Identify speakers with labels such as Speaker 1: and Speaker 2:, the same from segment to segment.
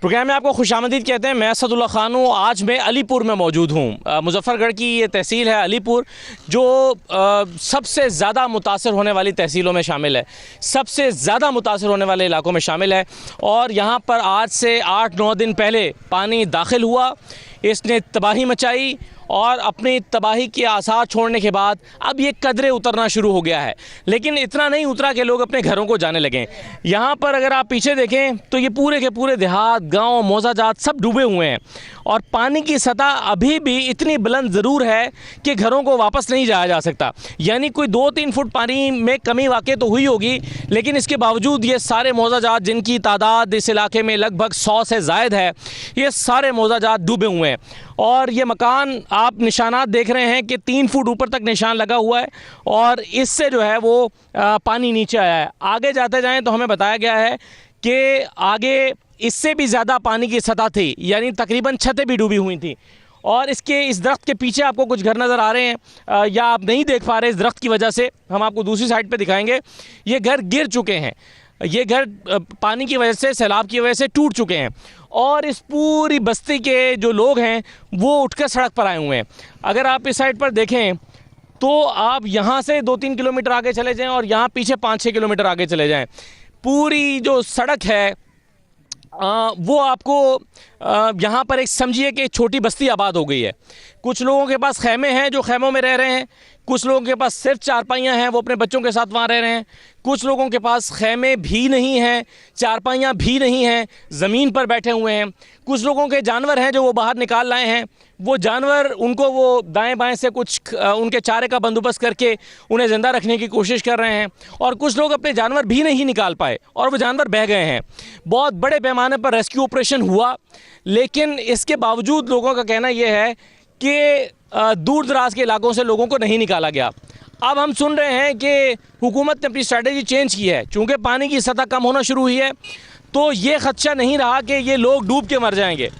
Speaker 1: Programme में आपको खुशामदीद कहते हैं। मैं असदुल्ला खान हूँ। आज मैं अलीपुर में मौजूद हूँ। मुजफ्फरगढ़ की ये तहसील है अलीपुर, जो सबसे ज़्यादा मुतासर होने वाली तहसीलों में शामिल है, सबसे ज़्यादा मुतासर होने वाले इलाकों में शामिल है। और यहाँ पर आज से 8-9 दिन पहले पानी दाखिल हुआ, इसने तबाही मचाई और अपनी तबाही के आसार छोड़ने के बाद अब ये कदरे उतरना शुरू हो गया है। लेकिन इतना नहीं उतरा कि लोग अपने घरों को जाने लगें। यहाँ पर अगर आप पीछे देखें तो ये पूरे के पूरे देहात, गांव, मौजाजात सब डूबे हुए हैं और पानी की सतह अभी भी इतनी बुलंद ज़रूर है कि घरों को वापस नहीं जाया जा सकता। यानी कोई 2-3 फुट पानी में कमी वाक़ई तो हुई होगी, लेकिन इसके बावजूद ये सारे मौजाजात, जिनकी तादाद इस इलाके में लगभग 100 से ज़ायद है, ये सारे मौजाजात डूबे हुए हैं। और ये मकान आप निशानात देख रहे हैं कि 3 फुट ऊपर तक निशान लगा हुआ है और इससे जो है वो पानी नीचे आया है। आगे जाते जाएं तो हमें बताया गया है कि आगे इससे भी ज़्यादा पानी की सतह थी, यानी तकरीबन छतें भी डूबी हुई थी। और इस दरख्त के पीछे आपको कुछ घर नज़र आ रहे हैं या आप नहीं देख पा रहे इस दरख्त की वजह से, हम आपको दूसरी साइड पे दिखाएंगे। ये घर गिर चुके हैं, ये घर पानी की वजह से, सैलाब की वजह से टूट चुके हैं और इस पूरी बस्ती के जो लोग हैं वो उठकर सड़क पर आए हुए हैं। अगर आप इस साइड पर देखें तो आप यहाँ से 2-3 किलोमीटर आगे चले जाएं और यहाँ पीछे 5-6 किलोमीटर आगे चले जाएं, पूरी जो सड़क है वो आपको यहाँ पर एक समझिए कि छोटी बस्ती आबाद हो गई है। कुछ लोगों के पास खैमे हैं जो खैमों में रह रहे हैं, कुछ लोगों के पास सिर्फ चारपाइयाँ हैं, वो अपने बच्चों के साथ वहाँ रह रहे हैं। कुछ लोगों के पास खैमे भी नहीं हैं, चारपाइयाँ भी नहीं हैं, ज़मीन पर बैठे हुए हैं। कुछ लोगों के जानवर हैं जो वो बाहर निकाल लाए हैं, वो जानवर उनको वो दाएं बाएं से कुछ उनके चारे का बंदोबस्त करके उन्हें ज़िंदा रखने की कोशिश कर रहे हैं। और कुछ लोग अपने जानवर भी नहीं निकाल पाए और वो जानवर बह गए हैं। बहुत बड़े पैमाने पर रेस्क्यू ऑपरेशन हुआ, लेकिन इसके बावजूद लोगों का कहना यह है कि दूर दराज के इलाकों से लोगों को नहीं निकाला गया। अब हम सुन रहे हैं कि हुकूमत ने अपनी स्ट्रैटेजी चेंज की है। चूँकि पानी की सतह कम होना शुरू हुई है तो ये खदशा नहीं रहा कि ये लोग डूब के मर जाएंगे।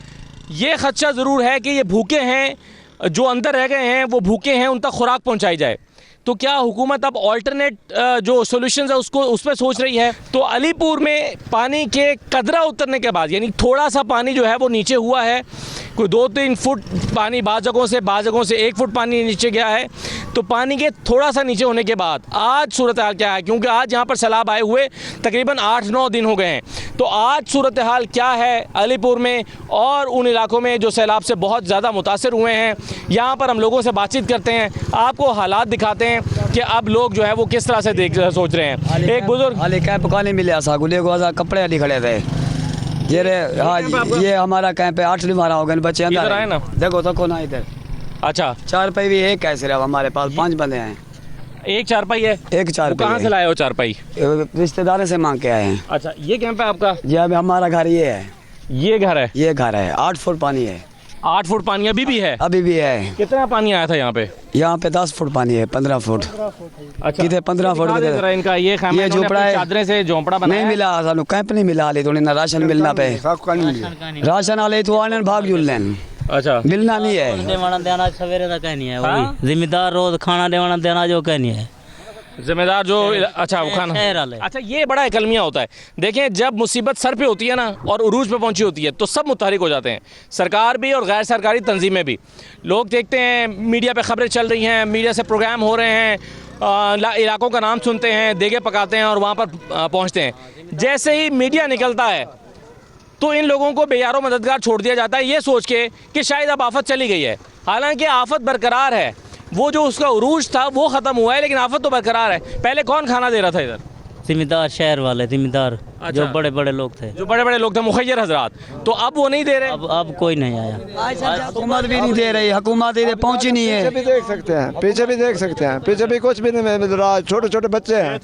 Speaker 1: ये खदशा ज़रूर है कि ये भूखे हैं, जो अंदर रह गए हैं वो भूखे हैं, उन तक खुराक पहुंचाई जाए। तो क्या हुकूमत अब ऑल्टरनेट जो सॉल्यूशंस है उस पर सोच रही है? तो अलीपुर में पानी के कदरा उतरने के बाद, यानी थोड़ा सा पानी जो है वो नीचे हुआ है, कोई 2-3 फुट पानी बाज़ जगहों से 1 फुट पानी नीचे गया है। तो पानी के थोड़ा सा नीचे होने के बाद आज सूरत हाल क्या है, क्योंकि आज यहाँ पर सैलाब आए हुए तकरीबन 8-9 दिन हो गए हैं, तो आज सूरत हाल क्या है अलीपुर में और उन इलाकों में जो सैलाब से बहुत ज़्यादा मुतासर हुए हैं, यहाँ पर हम लोगों से बातचीत करते हैं, आपको हालात दिखाते हैं कि अब लोग जो है वो किस तरह से सोच रहे हैं। एक बुजुर्ग
Speaker 2: कैंप कहानी मिले गुले को कपड़े अली खड़े थे, ये रे हाँ ये हमारा कैंप है। 8 दिन मारा हो गए, बच्चे अंदर
Speaker 1: है ना,
Speaker 2: देखो तो ना इधर।
Speaker 1: अच्छा,
Speaker 2: चारपाई भी एक है सिर्फ हमारे पास, 5 बंदे हैं।
Speaker 1: एक चारपाई है? एक चारपाई। कहाँ से लाए हो चारपाई?
Speaker 2: रिश्तेदारों से मांग के आए हैं।
Speaker 1: अच्छा, ये कैंप है आपका?
Speaker 2: जी अभी हमारा घर ये है।
Speaker 1: ये घर है?
Speaker 2: ये घर है। 8 फुट पानी है।
Speaker 1: 8 फुट पानी अभी भी है?
Speaker 2: अभी भी है।
Speaker 1: कितना पानी आया था यहाँ पे?
Speaker 2: यहाँ पे 10 फुट पानी है, 15 फुट।
Speaker 1: अच्छा,
Speaker 2: कितने 15 फुट
Speaker 1: इनका ये
Speaker 2: झोपड़ा है,
Speaker 1: चादरें से झोपड़ा बनाया
Speaker 2: नहीं मिला सानू, कैंप नहीं मिला ले थोड़ी ना राशन मिलना पे, राशन आले तो आने भाग जुल लेन।
Speaker 1: अच्छा,
Speaker 2: मिलना नहीं है।
Speaker 3: देवाना देना सवेरे का कहनी है, वही जिम्मेदार रोज खाना देवाना देना जो कहनी है,
Speaker 1: जिम्मेदार जो अच्छा वो खाना। अच्छा, ये बड़ा एकलमिया होता है। देखें, जब मुसीबत सर पे होती है ना और उरूज पे पहुंची होती है तो सब मुतहरिक हो जाते हैं, सरकार भी और गैर सरकारी तंजीमें भी। लोग देखते हैं मीडिया पे ख़बरें चल रही हैं, मीडिया से प्रोग्राम हो रहे हैं, इलाकों का नाम सुनते हैं, देगे पकाते हैं और वहाँ पर पहुँचते हैं। जैसे ही मीडिया निकलता है तो इन लोगों को बेयारो मददगार छोड़ दिया जाता है, ये सोच के कि शायद अब आफत चली गई है। हालांकि आफत बरकरार है, वो जो उसका उरूज था वो ख़त्म हुआ है, लेकिन आफत तो बरकरार है। पहले कौन खाना दे रहा था इधर?
Speaker 3: जिम्मेदार शहर वाले जिम्मेदार। अच्छा, जो बड़े बड़े लोग थे, मुखैर हजरात। तो अब वो नहीं दे रहे? अब कोई नहीं आया।
Speaker 2: हुकूमत भी नहीं दे रही, हुकूमत इधर पहुंची नहीं है।
Speaker 4: पीछे भी देख सकते हैं, पीछे भी कुछ भी नहीं मिल रहा। छोटे छोटे बच्चे हैं,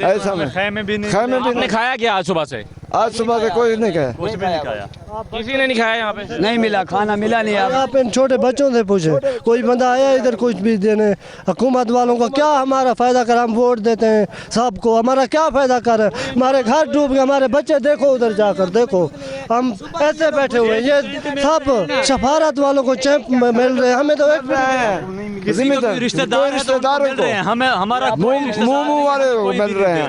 Speaker 4: ऐसा में खैमे भी नहीं।
Speaker 1: खाया क्या आज सुबह से?
Speaker 4: आज सुबह से कोई नहीं खाया,
Speaker 1: किसी ने नहीं खाया यहाँ पे?
Speaker 2: नहीं मिला, खाना मिला नहीं।
Speaker 5: आप इन छोटे बच्चों से पूछे, कोई बंदा आया इधर कुछ भी देने? हुकूमत वालों का क्या हमारा फायदा कर? हम वोट देते हैं सबको, हमारा क्या फायदा कर? हमारे घर डूब गए, हमारे बच्चे देखो उधर जाकर देखो, हम ऐसे बैठे हुए। ये सब सफारत वालों को चैंप मिल रहे हैं, हमें तो एक
Speaker 4: रिश्तेदार
Speaker 6: मिल रहे हैं, हमें हमारा
Speaker 4: मुंह वाले मिल रहे हैं,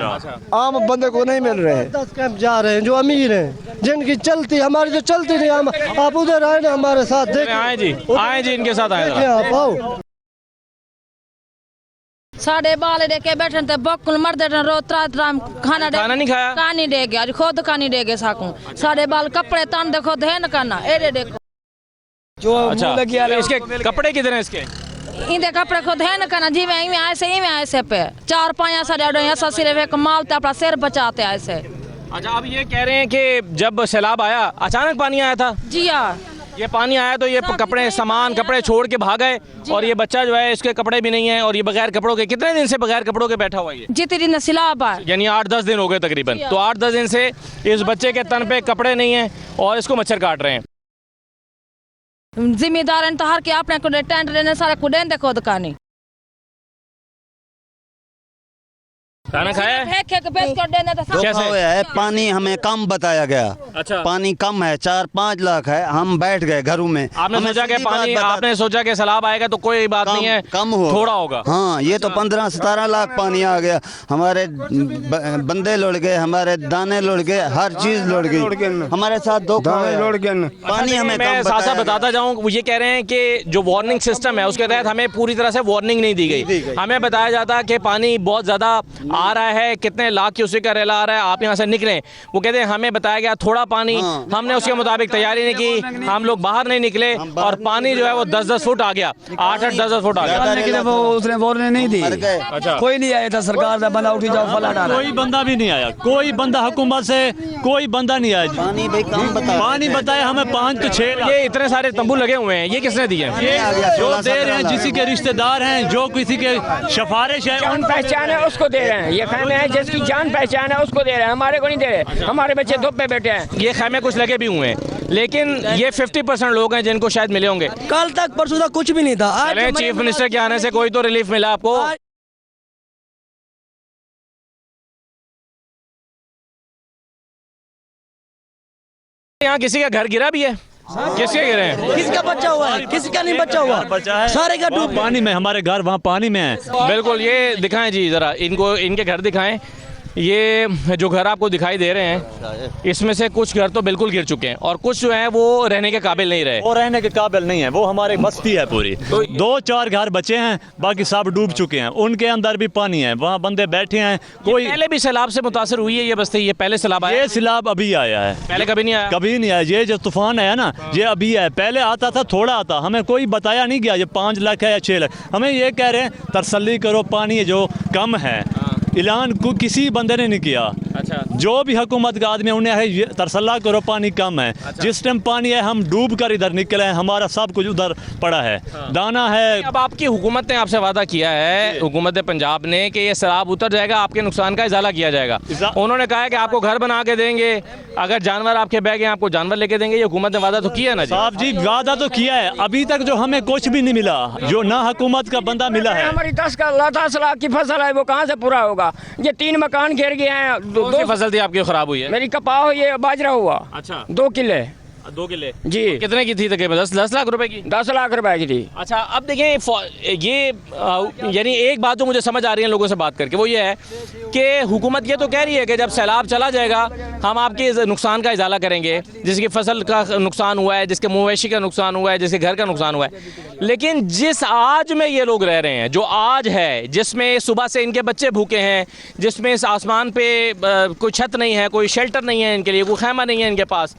Speaker 4: आम बंदे को नहीं मिल रहे हैं।
Speaker 5: 10 कैंप जा रहे हैं जो अमीर हैं, जिनकी चलती, हमारी जो चलती नहीं, हम आप उधर आए ना हमारे साथ देखें।
Speaker 1: आए जी इनके साथ आए
Speaker 5: देखिए आप आओ।
Speaker 7: साढ़े बाल देके बैठे थे बकुल मर दे रोतरा खाना
Speaker 1: नहीं खाया?
Speaker 7: कानी दे गया खुद कानी दे गए साकू साढ़े बाल कपड़े तन देखो है न करना एरे देखो
Speaker 2: जो
Speaker 1: अच्छा
Speaker 2: मुंह लगी आ रहा है,
Speaker 1: इसके कपड़े कितने हैं इसके?
Speaker 7: इंदे कपड़े खुद है न करना जी में ऐसे पे 4-5 साढ़े ऐसा सिर्फ एक मालते अपना सिर बचाते ऐसे।
Speaker 1: अच्छा अब ये कह रहे हैं कि जब सैलाब आया अचानक पानी आया था,
Speaker 7: जी हाँ,
Speaker 1: ये पानी आया तो ये कपड़े कपड़े छोड़ के भाग गए और ये बच्चा जो है इसके कपड़े भी नहीं है और ये बगैर कपड़ों के कितने दिन से बगैर कपड़ों के बैठा हुआ है ये?
Speaker 7: जितने दिन सैलाब आए
Speaker 1: यानी 8-10 दिन हो गए तकरीबन। तो 8-10 दिन से इस बच्चे के तन पे कपड़े नहीं हैं और इसको मच्छर काट रहे हैं।
Speaker 7: जिम्मेदार तो हर के अपने को टेंट लेने सारे को दें देखो दुकानी
Speaker 1: खाना खाया है?
Speaker 8: कैसे है? पानी हमें कम बताया गया।
Speaker 1: अच्छा
Speaker 8: पानी कम है, 4-5 लाख है, हम बैठ गए घरों में।
Speaker 1: आपने सोचा कि पानी आपने सोचा कि सैलाब आएगा तो कोई बात नहीं है,
Speaker 8: कम हो
Speaker 1: थोड़ा होगा।
Speaker 8: हाँ, ये तो 15-17 लाख पानी आ गया। हमारे बंदे लुढ़ गए, हमारे दाने लुढ़ गए, हर चीज लुढ़ गई हमारे साथ। दो पानी हमें
Speaker 1: मैं साथ बताता जाऊँ, वो ये कह रहे हैं कि जो वार्निंग सिस्टम है उसके तहत हमें पूरी तरह से वार्निंग नहीं दी गई। हमें बताया जाता कि पानी बहुत ज्यादा आ रहा है, कितने लाख क्यूसेक का रेला आ रहा है, आप यहाँ से निकलें। वो कहते हैं हमें बताया गया थोड़ा पानी, हमने उसके मुताबिक तैयारी नहीं की, हम लोग बाहर नहीं निकले और पानी जो है वो 10-10 फुट आ गया, 8-8 10-10 फुट आ गया।
Speaker 2: वो उसने वार्निंग नहीं दी।
Speaker 1: अच्छा
Speaker 2: कोई नहीं आया था सरकार का बंदा उठी जाओ फला डाला,
Speaker 6: कोई बंदा भी नहीं आया, कोई बंदा हुकूमत से कोई बंदा नहीं आया।
Speaker 8: पानी भाई कम बताया,
Speaker 6: पानी बताया हमें 5-6 लाख।
Speaker 1: ये इतने सारे तंबू लगे हुए हैं, ये किसने दिए?
Speaker 6: जो दे रहे हैं जिसी के रिश्तेदार हैं, जो किसी के सिफारिश है,
Speaker 9: जान पहचान है उसको दे रहे हैं। ये खैमे है जिसकी जान पहचान है उसको दे रहे हैं, हमारे को नहीं दे रहे। हमारे बच्चे धूप पे बैठे हैं।
Speaker 1: ये खैमे कुछ लगे भी हुए हैं, लेकिन ये 50% लोग हैं जिनको शायद मिले होंगे।
Speaker 2: कल तक परसों तक कुछ भी नहीं था। आज
Speaker 1: चलें, चीफ मिनिस्टर के आने से कोई तो रिलीफ मिला आपको। यहाँ किसी का घर गिरा भी है? किसके गिरे हैं?
Speaker 2: किसका बच्चा हुआ है, किसी का नहीं बच्चा हुआ,
Speaker 6: बचा है
Speaker 2: सारे का डूब।
Speaker 6: पानी में, हमारे घर वहाँ पानी में है।
Speaker 1: बिल्कुल, ये दिखाएं जी जरा इनको, इनके घर दिखाएं। ये जो घर आपको दिखाई दे रहे हैं इसमें से कुछ घर तो बिल्कुल गिर चुके हैं और कुछ जो है वो रहने के काबिल नहीं रहे।
Speaker 6: वो रहने के काबिल नहीं है, वो हमारे बस्ती है पूरी। तो 2-4 घर बचे हैं, बाकी सब डूब चुके हैं, उनके अंदर भी पानी है, वहाँ बंदे बैठे हैं। कोई
Speaker 1: पहले भी सैलाब से मुतासर हुई है ये बस्ती? ये पहले सैलाब आया?
Speaker 6: ये सैलाब अभी आया है,
Speaker 1: पहले कभी नहीं आया?
Speaker 6: कभी नहीं आया। ये जो तूफान आया ना, ये अभी आया, पहले आता था थोड़ा आता, हमें कोई बताया नहीं गया ये 5 लाख है या 6 लाख। हमें ये कह रहे हैं तसल्ली करो, पानी जो कम है, ऐलान को किसी बंदे ने नहीं किया।
Speaker 1: अच्छा,
Speaker 6: जो भी हुकूमत का आदमी उन्हें है तरसल्ला करो, पानी कम है।
Speaker 1: अच्छा।
Speaker 6: जिस टाइम पानी है हम डूब कर इधर निकले हैं, हमारा सब कुछ उधर पड़ा है। दाना है।
Speaker 1: अब आपकी हुकूमत ने आपसे वादा किया है, हुकूमत पंजाब ने, कि ये सैलाब उतर जाएगा, आपके नुकसान का इजाला किया जाएगा। उन्होंने कहा है कि आपको घर बना के देंगे, अगर जानवर आपके बैग हैं आपको जानवर लेके देंगे। ये हुकूमत ने वादा तो किया ना जी?
Speaker 6: साहब जी वादा तो किया है, अभी तक जो हमें कुछ भी नहीं मिला, जो ना हुकूमत का बंदा मिला है।
Speaker 9: हमारी 10 लाख की फसल है, वो कहाँ से पूरा होगा? ये 3 मकान गिर गए हैं।
Speaker 1: कौन सी फसल थी आपकी खराब हुई है?
Speaker 9: मेरी कपाह हुई है, बाजरा हुआ।
Speaker 1: अच्छा,
Speaker 9: 2 किले
Speaker 1: 2 किले
Speaker 9: जी।
Speaker 1: कितने की थी तकरीबन? 10 लाख रुपए की?
Speaker 9: 10 लाख रुपए की थी।
Speaker 1: अच्छा, अब देखें ये यानी एक बात तो मुझे समझ आ रही है लोगों से बात करके, वो ये है कि हुकूमत ये तो कह रही है कि जब सैलाब चला जाएगा हम आपके नुकसान का इजाला करेंगे, जिसकी फसल का नुकसान हुआ है, जिसके मवेशी का नुकसान हुआ है, जिसके घर का नुकसान हुआ है। लेकिन जिस आज में ये लोग रह रहे हैं, जो आज है, जिसमें सुबह से इनके बच्चे भूखे हैं, जिसमें इस आसमान पे कोई छत नहीं है, कोई शेल्टर नहीं है इनके लिए, कोई खैमा नहीं है इनके पास,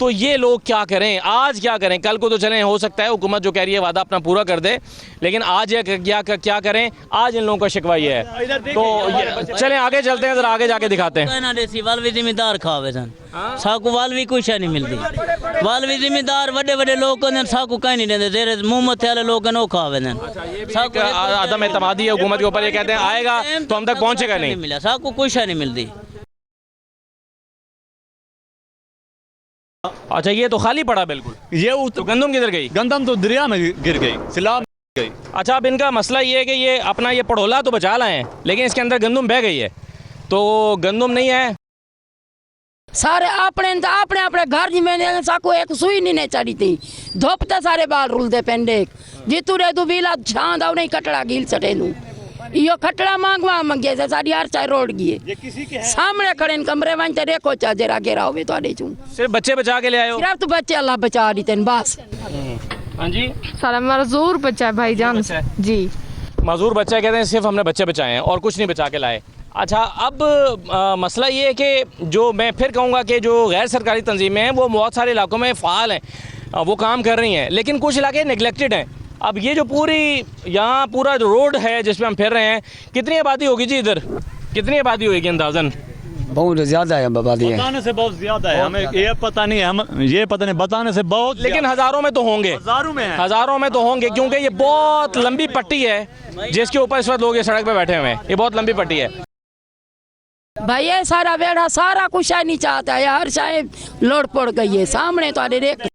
Speaker 1: तो ये लोग क्या करें? आज क्या करें? कल को तो चलें, हो सकता है हुकूमत जो कह रही है वादा अपना पूरा कर दे, लेकिन आज ये क्या करें? आज इन लोगों का शिकवा ये है। तो चलें आगे चलते हैं, जरा आगे जाके दिखाते हैं।
Speaker 3: वाल भी जिम्मेदार खावे सन साकू वाल भी कुछ नहीं मिलती, वाल भी जिम्मेदार बड़े बड़े लोग साकू कहीं नहीं देते, तेरे मुंह मथे वाले लोग खावे
Speaker 1: आदम एतमादी है हुकूमत के ऊपर, ये कहते हैं आएगा तो हम तक पहुँचेगा नहीं।
Speaker 3: मिला साकू कुछ नहीं मिलती।
Speaker 1: अच्छा, ये तो खाली पड़ा बिल्कुल।
Speaker 6: ये
Speaker 1: तो गंदम किधर गई?
Speaker 6: गंदम तो दरिया में गिर गई, सैलाब में गई।
Speaker 1: अच्छा, अब इनका मसला ये है कि ये अपना ये पड़ोला तो बचा लाए हैं, लेकिन इसके अंदर गंदम बह गई है, तो गंदम नहीं है
Speaker 7: सारे अपने अपने अपने घर जी मैंने साको एक सुई नहीं चढ़ी थी धुप ते सारे बाल रुलते पेंडे जीतू रे तू बीला छांद नहीं कटड़ा गिल सटेलू यो खटड़ा मांगवा मंगे से सारी हर चाय रोड गई सामने खड़े कमरे वन ते देखो चा जरा घेरा होवे तोड़े चू
Speaker 1: सिर्फ बच्चे बचा के ले आए हो?
Speaker 7: सिर्फ तो बच्चे अल्लाह बचा दी तेन बस।
Speaker 1: हाँ जी,
Speaker 10: सारा मजदूर बच्चा है भाईजान जी।
Speaker 1: मजदूर बच्चा कहते हैं सिर्फ हमने बच्चे बचाए हैं और कुछ नहीं बचा के लाए। अच्छा, अब मसला ये है कि जो मैं फिर कहूँगा कि जो गैर सरकारी तंजीमें हैं वो बहुत सारे इलाकों में फ़ाल हैं, वो काम कर रही हैं, लेकिन कुछ इलाके नेगलेक्टेड हैं। अब ये जो पूरी यहाँ पूरा जो रोड है जिस पे हम फिर रहे हैं, कितनी आबादी होगी जी इधर? कितनी आबादी होगी अंदाज़न?
Speaker 2: बहुत ज़्यादा है आबादी है।
Speaker 6: बताने से बहुत ज़्यादा है, हमें ये पता नहीं है, हम ये पता नहीं, बताने से बहुत,
Speaker 1: लेकिन हज़ारों में तो होंगे, हज़ारों में तो होंगे, क्योंकि ये बहुत लंबी पट्टी है जिसके ऊपर इस वक्त लोग ये सड़क पे बैठे हुए हैं। ये बहुत लंबी पट्टी है
Speaker 7: भाई, ये सारा बेड़ा सारा कुछ है नहीं चाहता है, हर शायद लोड पड़ गई है सामने तो देख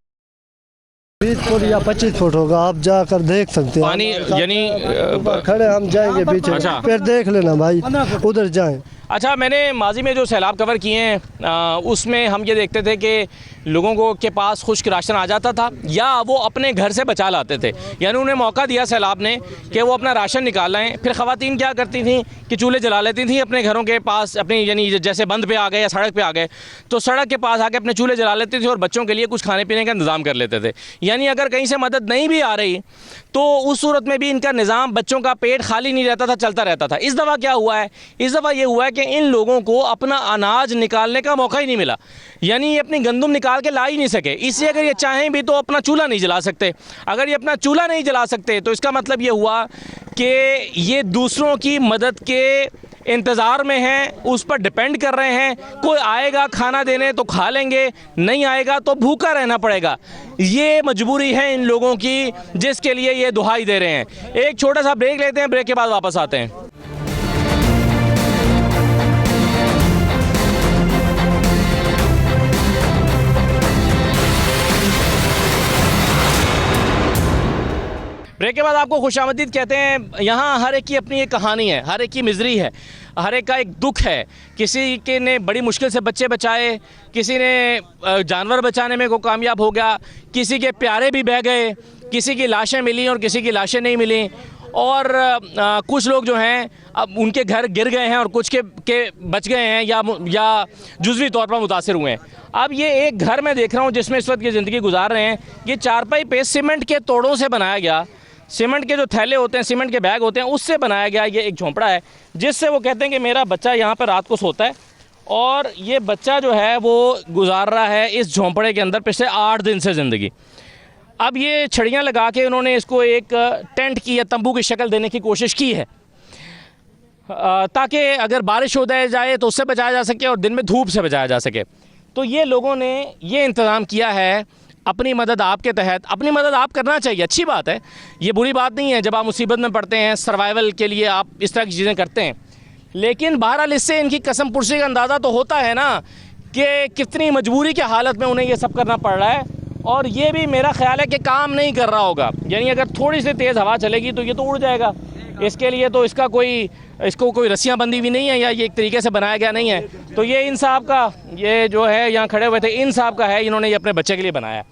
Speaker 5: 20 फुट या 25 फुट होगा, आप जाकर देख सकते हैं।
Speaker 1: पानी यानी
Speaker 5: खड़े हम जाएंगे पीछे।
Speaker 1: अच्छा।
Speaker 5: फिर देख लेना भाई, उधर जाएं।
Speaker 1: अच्छा, मैंने माजी में जो सैलाब कवर किए हैं उसमें हम ये देखते थे कि लोगों को के पास खुश्क राशन आ जाता था या वो अपने घर से बचा लाते थे, यानी उन्हें मौका दिया सैलाब ने कि वो अपना राशन निकाल लाएँ। फिर ख़वातीन क्या करती थी कि चूल्हे जला लेती थी अपने घरों के पास, अपनी यानी जैसे बंद पे आ गए या सड़क पे आ गए तो सड़क के पास आके अपने चूल्हे जला लेती थी और बच्चों के लिए कुछ खाने पीने का इंतज़ाम कर लेते थे। यानी अगर कहीं से मदद नहीं भी आ रही तो उस सूरत में भी इनका निज़ाम, बच्चों का पेट खाली नहीं रहता था, चलता रहता था। इस दफ़ा क्या हुआ है? इस दफ़ा ये हुआ है कि इन लोगों को अपना अनाज निकालने का मौका ही नहीं मिला, यानी ये अपनी गंदम निकाल के ला ही नहीं सके। इसलिए अगर ये चाहें भी तो अपना चूल्हा नहीं जला सकते। अगर ये अपना चूल्हा नहीं जला सकते तो इसका मतलब ये हुआ कि ये दूसरों की मदद के इंतज़ार में हैं, उस पर डिपेंड कर रहे हैं। कोई आएगा खाना देने तो खा लेंगे, नहीं आएगा तो भूखा रहना पड़ेगा। ये मजबूरी है इन लोगों की जिसके लिए ये दुहाई दे रहे हैं। एक छोटा सा ब्रेक लेते हैं, ब्रेक के बाद वापस आते हैं। ब्रेक के बाद आपको खुशामदीद कहते हैं। यहाँ हर एक की अपनी एक कहानी है, हर एक की मिजरी है, हर एक का एक दुख है। किसी के ने बड़ी मुश्किल से बच्चे बचाए, किसी ने जानवर बचाने में को कामयाब हो गया, किसी के प्यारे भी बह गए, किसी की लाशें मिली और किसी की लाशें नहीं मिली, और कुछ लोग जो हैं अब उनके घर गिर गए हैं और कुछ के बच गए हैं या जुज़वी तौर पर मुतासिर हुए हैं। अब ये एक घर मैं देख रहा हूँ जिसमें इस वक्त की ज़िंदगी गुजार रहे हैं। ये चारपाई पे सीमेंट के तोड़ों से बनाया गया, सीमेंट के जो थैले होते हैं, सीमेंट के बैग होते हैं, उससे बनाया गया ये एक झोंपड़ा है जिससे वो कहते हैं कि मेरा बच्चा यहाँ पर रात को सोता है और ये बच्चा जो है वो गुजार रहा है इस झोंपड़े के अंदर पिछले 8 दिन से ज़िंदगी। अब ये छड़ियाँ लगा के उन्होंने इसको एक टेंट की या तंबू की शक्ल देने की कोशिश की है ताकि अगर बारिश हो जाए तो उससे बचाया जा सके और दिन में धूप से बचाया जा सके। तो ये लोगों ने ये इंतज़ाम किया है अपनी मदद आपके तहत। अपनी मदद आप करना चाहिए, अच्छी बात है, ये बुरी बात नहीं है। जब आप मुसीबत में पड़ते हैं, सर्वाइवल के लिए आप इस तरह की चीज़ें करते हैं, लेकिन बहरहाल इससे इनकी कसम पुरसी का अंदाज़ा तो होता है ना कि कितनी मजबूरी की हालत में उन्हें ये सब करना पड़ रहा है। और ये भी मेरा ख्याल है कि काम नहीं कर रहा होगा, यानी अगर थोड़ी सी तेज़ हवा चलेगी तो ये तो उड़ जाएगा। इसके लिए तो इसको कोई रस्सियाँ बंदी हुई नहीं है या ये एक तरीके से बनाया गया नहीं है। तो ये इन साहब का, ये जो है यहाँ खड़े हुए थे, इन साहब का है, इन्होंने ये अपने बच्चे के लिए बनाया।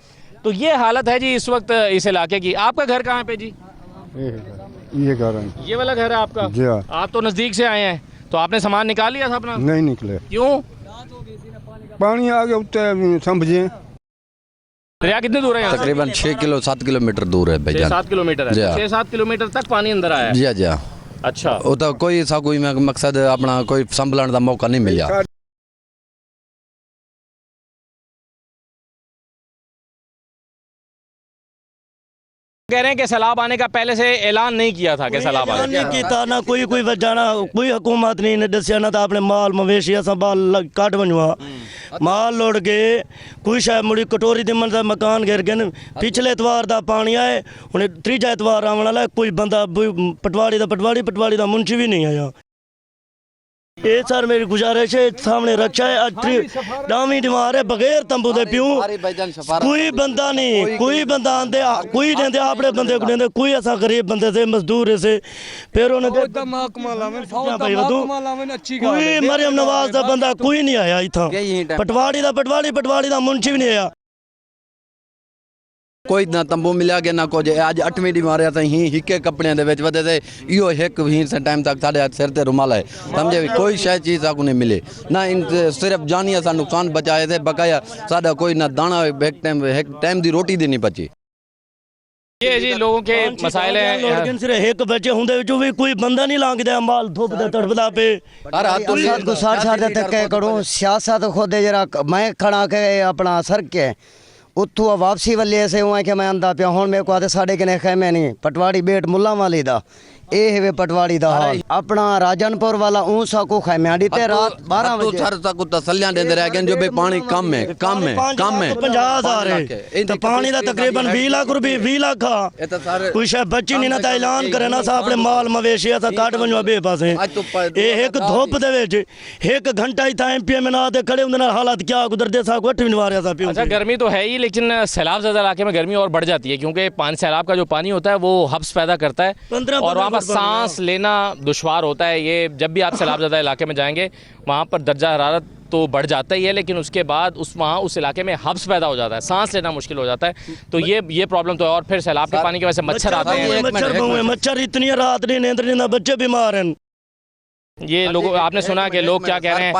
Speaker 1: तो ये हालत है जी इस वक्त इस इलाके की। आपका घर कहाँ पे जी?
Speaker 4: ये घर है,
Speaker 1: ये वाला घर है आपका?
Speaker 4: जी हाँ।
Speaker 1: आप तो नज़दीक से आए हैं, तो आपने सामान निकाल लिया था अपना?
Speaker 4: नहीं निकले।
Speaker 1: क्यों?
Speaker 4: पानी आ गया उतने समझे।
Speaker 1: दरिया कितनी दूर है?
Speaker 11: तकरीबन 6-7 किलोमीटर दूर है भाईजान।
Speaker 1: 6-7 किलोमीटर है। 6-7 किलोमीटर तक पानी अंदर आया है?
Speaker 11: जी जी।
Speaker 1: अच्छा,
Speaker 11: वो तो कोई सा कोई मकसद अपना कोई संभलन का मौका नहीं मिला।
Speaker 1: कह रहे हैं कि सैलाब आने का पहले से ऐलान नहीं किया था कि सैलाब आने
Speaker 5: नहीं किया ना, कोई जाना, कोई हुकूमत नहीं ने दसिया ना। तो अपने माल मवेशी संभाल काट बनवा माल लोड़ के कोई शायद मुड़ी कटोरी दिमन का मकान गिर गए। पिछले एतवार का पानी आए, हूँ त्रीजा एतवार आने वाला, कोई बंदा पटवारी का मुंशी भी नहीं आया।
Speaker 12: ये सर मेरी गुजारिश है सामने रक्षा है डावी दीवार है बगैर तंबू दे प्यूं कोई बंदा नहीं कोई बंदा आंदे कोई देंदे आपने बंदे को देंदे कोई ऐसा गरीब बंदे से मजदूर से फिर उन्हें कोई मरियम नवाज दा बंदा कोई नहीं आया इतना पटवाड़ी दा मुंशी भी नहीं आया
Speaker 11: कोई ना तंबू मिलिया गया ना कुछ अज 8वीं डी मारिया ही हिके कपड़े दे विच वधे ते इहो एक ही से टाइम तक साडे सिर ते रुमाल है समझे कोई शय चीज़ साकू नहीं मिले ना इन सिर्फ जानिया सा नुकसान बचाए थे बकाया साडा कोई ना दाना एक टाइम दी रोटी दी नहीं बची
Speaker 1: ये जी लोगों के मसाइल हैं
Speaker 12: सिर्फ एक बच्चे होंदे विचों भी कोई बंदा नहीं लांगदा माल धुप दे तड़पदा पे
Speaker 2: हर हाथ को साड़ तक करूं सियासत खुद जरा मैं खड़ा के अपना सर के उत्थों वापसी वाले से हुआ कि मैं आंदा पिया हूँ मेरे को आते साढ़े किने खैमे नहीं पटवाड़ी बेट मुला वाली दा ए वे पटवाड़ी दा हाल अपना राजनपुर वाला ऊं साकू खैमे ते रात 12 बजे
Speaker 11: सर साकू तसल्लियां देंदे रह गए जो भी पानी कम है
Speaker 12: 50,000 है तो पानी दा तकरीबन 20 लाख रुपए 20 लाख कोई शायद बच्ची नहीं ना ता ऐलान करे ना सा अपने माल मवेशी ता काट बनवा बे पासे ए एक धूप दे विच 1 घंटा ही था एमपी में ना दे खड़े उंदे हालात क्या गुजरदे सा 8वीं मारिया सा पियो
Speaker 1: अच्छा गर्मी तो है ही लेकिन सैलाब ज़्यादा इलाके में गर्मी और बढ़ जाती है क्योंकि पानी सैलाब का जो पानी होता है वो हब्स पैदा करता है और वहाँ पर सांस लेना दुश्वार होता है। ये जब भी आप सैलाब ज़्यादा इलाके में जाएंगे वहाँ पर दर्जा हरारत तो बढ़ जाता ही है लेकिन उसके बाद उस इलाके में हब्स पैदा हो जाता है सांस लेना मुश्किल हो जाता है तो ये प्रॉब्लम तो है और फिर सैलाब के पानी की वजह से मच्छर आते हैं
Speaker 12: मच्छर इतनी रात नहीं नींद नहीं बच्चे बीमार हैं।
Speaker 1: ये लोग आपने सुना कि लोग क्या कह रहे हैं